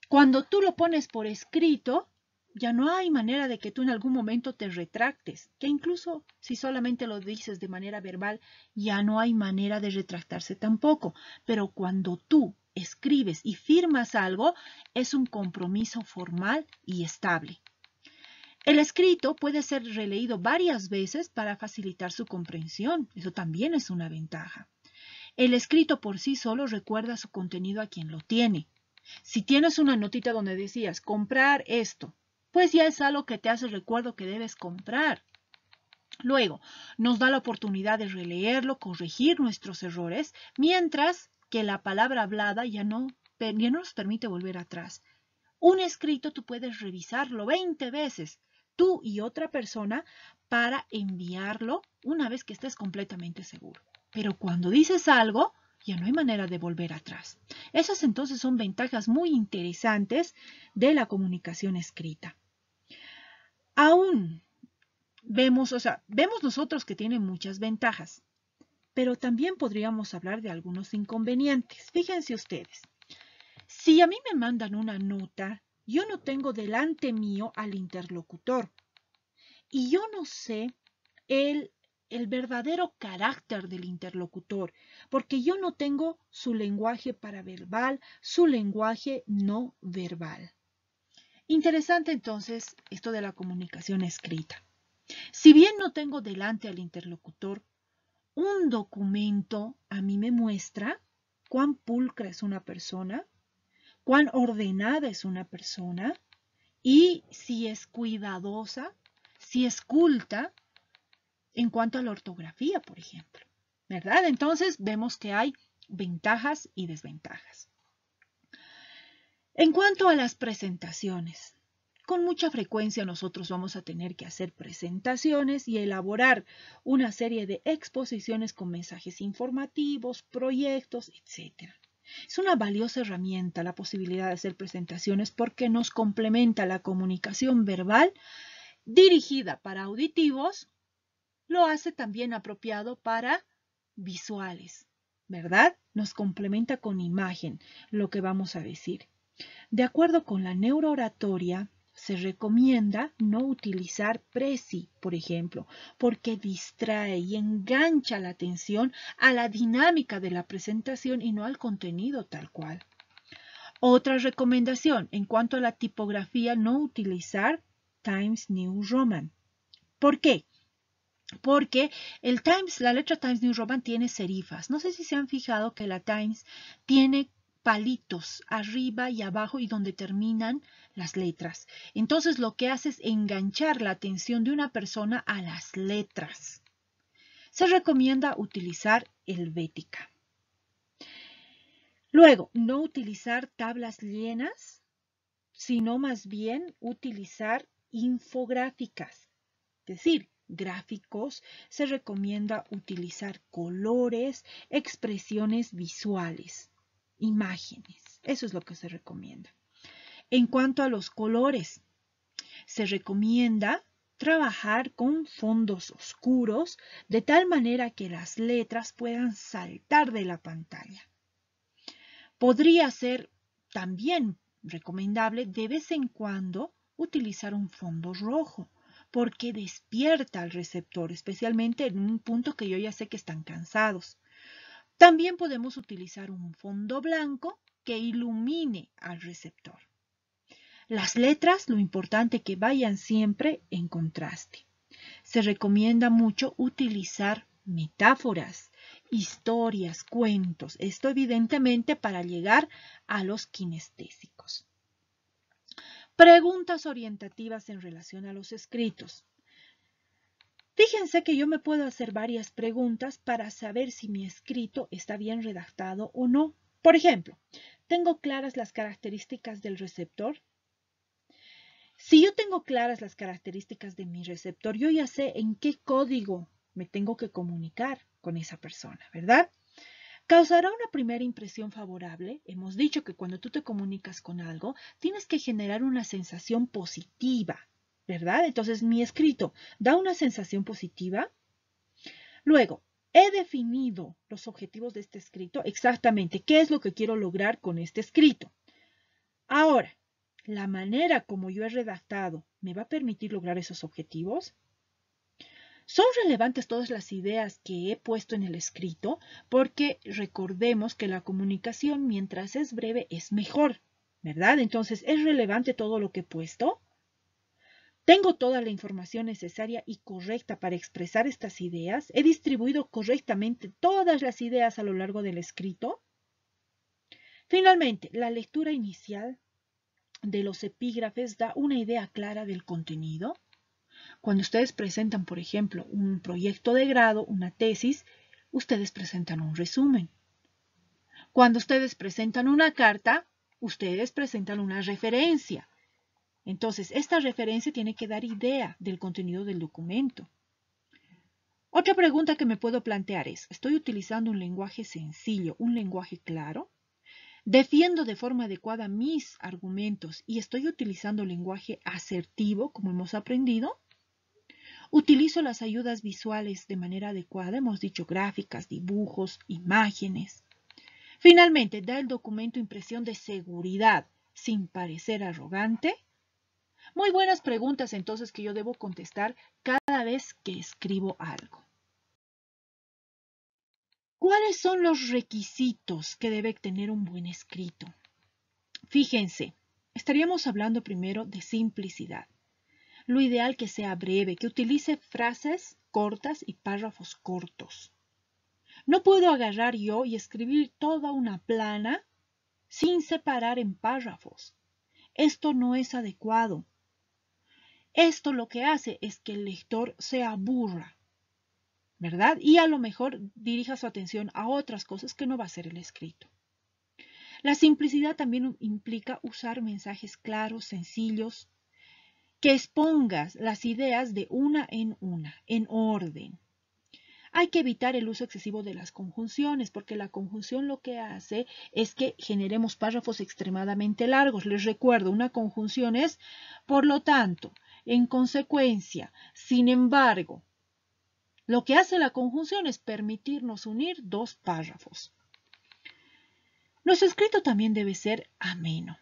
Cuando tú lo pones por escrito, ya no hay manera de que tú en algún momento te retractes, que incluso si solamente lo dices de manera verbal, ya no hay manera de retractarse tampoco. Pero cuando tú escribes y firmas algo, es un compromiso formal y estable. El escrito puede ser releído varias veces para facilitar su comprensión. Eso también es una ventaja. El escrito por sí solo recuerda su contenido a quien lo tiene. Si tienes una notita donde decías comprar esto, pues ya es algo que te hace recuerdo que debes comprar. Luego, nos da la oportunidad de releerlo, corregir nuestros errores, mientras que la palabra hablada ya no nos permite volver atrás. Un escrito tú puedes revisarlo 20 veces, tú y otra persona, para enviarlo una vez que estés completamente seguro. Pero cuando dices algo, ya no hay manera de volver atrás. Esas entonces son ventajas muy interesantes de la comunicación escrita. Aún vemos nosotros que tiene muchas ventajas, pero también podríamos hablar de algunos inconvenientes. Fíjense ustedes, si a mí me mandan una nota, yo no tengo delante mío al interlocutor y yo no sé el verdadero carácter del interlocutor, porque yo no tengo su lenguaje paraverbal, su lenguaje no verbal. Interesante entonces esto de la comunicación escrita. Si bien no tengo delante al interlocutor, un documento a mí me muestra cuán pulcra es una persona, cuán ordenada es una persona y si es cuidadosa, si es culta en cuanto a la ortografía, por ejemplo. ¿Verdad? Entonces vemos que hay ventajas y desventajas. En cuanto a las presentaciones, con mucha frecuencia nosotros vamos a tener que hacer presentaciones y elaborar una serie de exposiciones con mensajes informativos, proyectos, etc. Es una valiosa herramienta la posibilidad de hacer presentaciones porque nos complementa la comunicación verbal dirigida para auditivos, lo hace también apropiado para visuales, ¿verdad? Nos complementa con imagen lo que vamos a decir. De acuerdo con la neurooratoria, se recomienda no utilizar presi, por ejemplo, porque distrae y engancha la atención a la dinámica de la presentación y no al contenido tal cual. Otra recomendación en cuanto a la tipografía, no utilizar Times New Roman. ¿Por qué? Porque la letra Times New Roman tiene serifas. No sé si se han fijado que la Times tiene palitos arriba y abajo y donde terminan las letras. Entonces lo que hace es enganchar la atención de una persona a las letras. Se recomienda utilizar helvética. Luego, no utilizar tablas llenas, sino más bien utilizar infográficas. Es decir, gráficos, se recomienda utilizar colores, expresiones visuales, imágenes. Eso es lo que se recomienda. En cuanto a los colores, se recomienda trabajar con fondos oscuros de tal manera que las letras puedan saltar de la pantalla. Podría ser también recomendable de vez en cuando utilizar un fondo rojo, porque despierta al receptor, especialmente en un punto que yo ya sé que están cansados. También podemos utilizar un fondo blanco que ilumine al receptor. Las letras, lo importante que vayan siempre en contraste. Se recomienda mucho utilizar metáforas, historias, cuentos. Esto evidentemente para llegar a los kinestésicos. Preguntas orientativas en relación a los escritos. Fíjense que yo me puedo hacer varias preguntas para saber si mi escrito está bien redactado o no. Por ejemplo, ¿tengo claras las características del receptor? Si yo tengo claras las características de mi receptor, yo ya sé en qué código me tengo que comunicar con esa persona, ¿verdad? ¿Causará una primera impresión favorable? Hemos dicho que cuando tú te comunicas con algo, tienes que generar una sensación positiva, ¿verdad? Entonces, mi escrito da una sensación positiva. Luego, he definido los objetivos de este escrito, exactamente qué es lo que quiero lograr con este escrito. Ahora, ¿la manera como yo he redactado me va a permitir lograr esos objetivos? Son relevantes todas las ideas que he puesto en el escrito porque recordemos que la comunicación mientras es breve es mejor, ¿verdad? Entonces, ¿es relevante todo lo que he puesto? ¿Tengo toda la información necesaria y correcta para expresar estas ideas? ¿He distribuido correctamente todas las ideas a lo largo del escrito? Finalmente, la lectura inicial de los epígrafes da una idea clara del contenido. Cuando ustedes presentan, por ejemplo, un proyecto de grado, una tesis, ustedes presentan un resumen. Cuando ustedes presentan una carta, ustedes presentan una referencia. Entonces, esta referencia tiene que dar idea del contenido del documento. Otra pregunta que me puedo plantear es, ¿estoy utilizando un lenguaje sencillo, un lenguaje claro? ¿Defiendo de forma adecuada mis argumentos y estoy utilizando lenguaje asertivo, como hemos aprendido? ¿Utilizo las ayudas visuales de manera adecuada? Hemos dicho gráficas, dibujos, imágenes. Finalmente, ¿da el documento impresión de seguridad sin parecer arrogante? Muy buenas preguntas entonces que yo debo contestar cada vez que escribo algo. ¿Cuáles son los requisitos que debe tener un buen escrito? Fíjense, estaríamos hablando primero de simplicidad. Lo ideal que sea breve, que utilice frases cortas y párrafos cortos. No puedo agarrar yo y escribir toda una plana sin separar en párrafos. Esto no es adecuado. Esto lo que hace es que el lector se aburra, ¿verdad? Y a lo mejor dirija su atención a otras cosas que no va a ser el escrito. La simplicidad también implica usar mensajes claros, sencillos, que expongas las ideas de una, en orden. Hay que evitar el uso excesivo de las conjunciones, porque la conjunción lo que hace es que generemos párrafos extremadamente largos. Les recuerdo, una conjunción es, por lo tanto, en consecuencia, sin embargo. Lo que hace la conjunción es permitirnos unir dos párrafos. Nuestro escrito también debe ser ameno.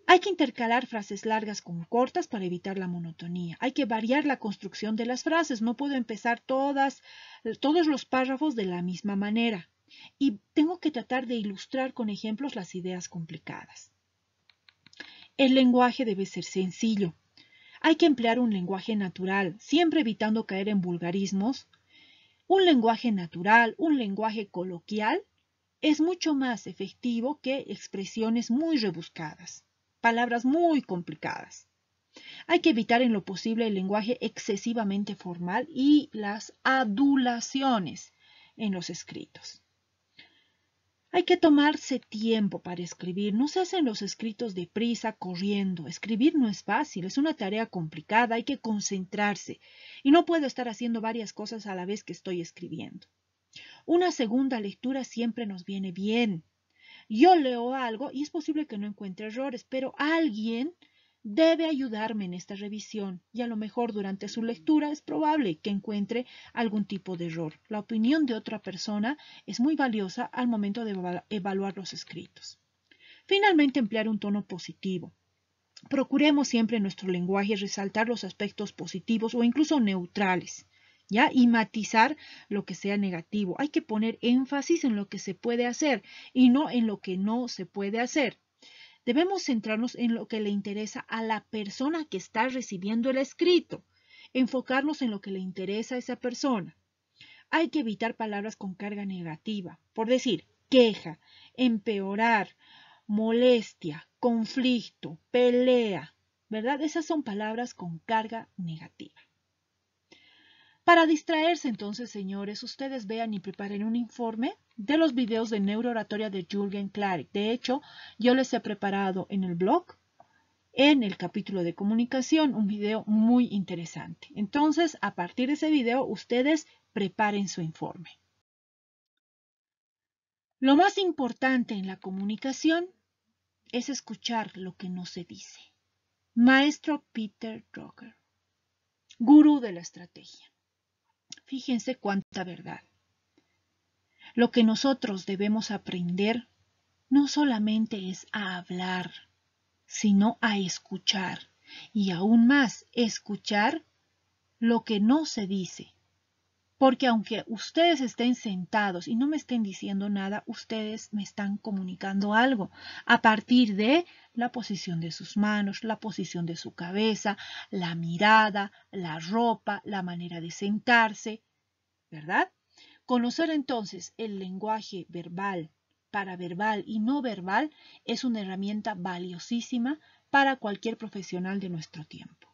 Hay que intercalar frases largas con cortas para evitar la monotonía. Hay que variar la construcción de las frases. No puedo empezar todos los párrafos de la misma manera. Y tengo que tratar de ilustrar con ejemplos las ideas complicadas. El lenguaje debe ser sencillo. Hay que emplear un lenguaje natural, siempre evitando caer en vulgarismos. Un lenguaje natural, un lenguaje coloquial, es mucho más efectivo que expresiones muy rebuscadas, palabras muy complicadas. Hay que evitar en lo posible el lenguaje excesivamente formal y las adulaciones en los escritos. Hay que tomarse tiempo para escribir. No se hacen los escritos deprisa, corriendo. Escribir no es fácil, es una tarea complicada, hay que concentrarse. Y no puedo estar haciendo varias cosas a la vez que estoy escribiendo. Una segunda lectura siempre nos viene bien. Yo leo algo y es posible que no encuentre errores, pero alguien debe ayudarme en esta revisión y a lo mejor durante su lectura es probable que encuentre algún tipo de error. La opinión de otra persona es muy valiosa al momento de evaluar los escritos. Finalmente, emplear un tono positivo. Procuremos siempre en nuestro lenguaje resaltar los aspectos positivos o incluso neutrales, ¿ya? Y matizar lo que sea negativo. Hay que poner énfasis en lo que se puede hacer y no en lo que no se puede hacer. Debemos centrarnos en lo que le interesa a la persona que está recibiendo el escrito, enfocarnos en lo que le interesa a esa persona. Hay que evitar palabras con carga negativa, por decir, queja, empeorar, molestia, conflicto, pelea, ¿verdad? Esas son palabras con carga negativa. Para distraerse entonces, señores, ustedes vean y preparen un informe de los videos de neurooratoria de Jürgen Klarik. De hecho, yo les he preparado en el blog, en el capítulo de comunicación, un video muy interesante. Entonces, a partir de ese video, ustedes preparen su informe. Lo más importante en la comunicación es escuchar lo que no se dice. Maestro Peter Drucker, gurú de la estrategia. Fíjense cuánta verdad. Lo que nosotros debemos aprender no solamente es a hablar, sino a escuchar. Y aún más, escuchar lo que no se dice. Porque aunque ustedes estén sentados y no me estén diciendo nada, ustedes me están comunicando algo a partir de la posición de sus manos, la posición de su cabeza, la mirada, la ropa, la manera de sentarse, ¿verdad? Conocer entonces el lenguaje verbal, paraverbal y no verbal es una herramienta valiosísima para cualquier profesional de nuestro tiempo.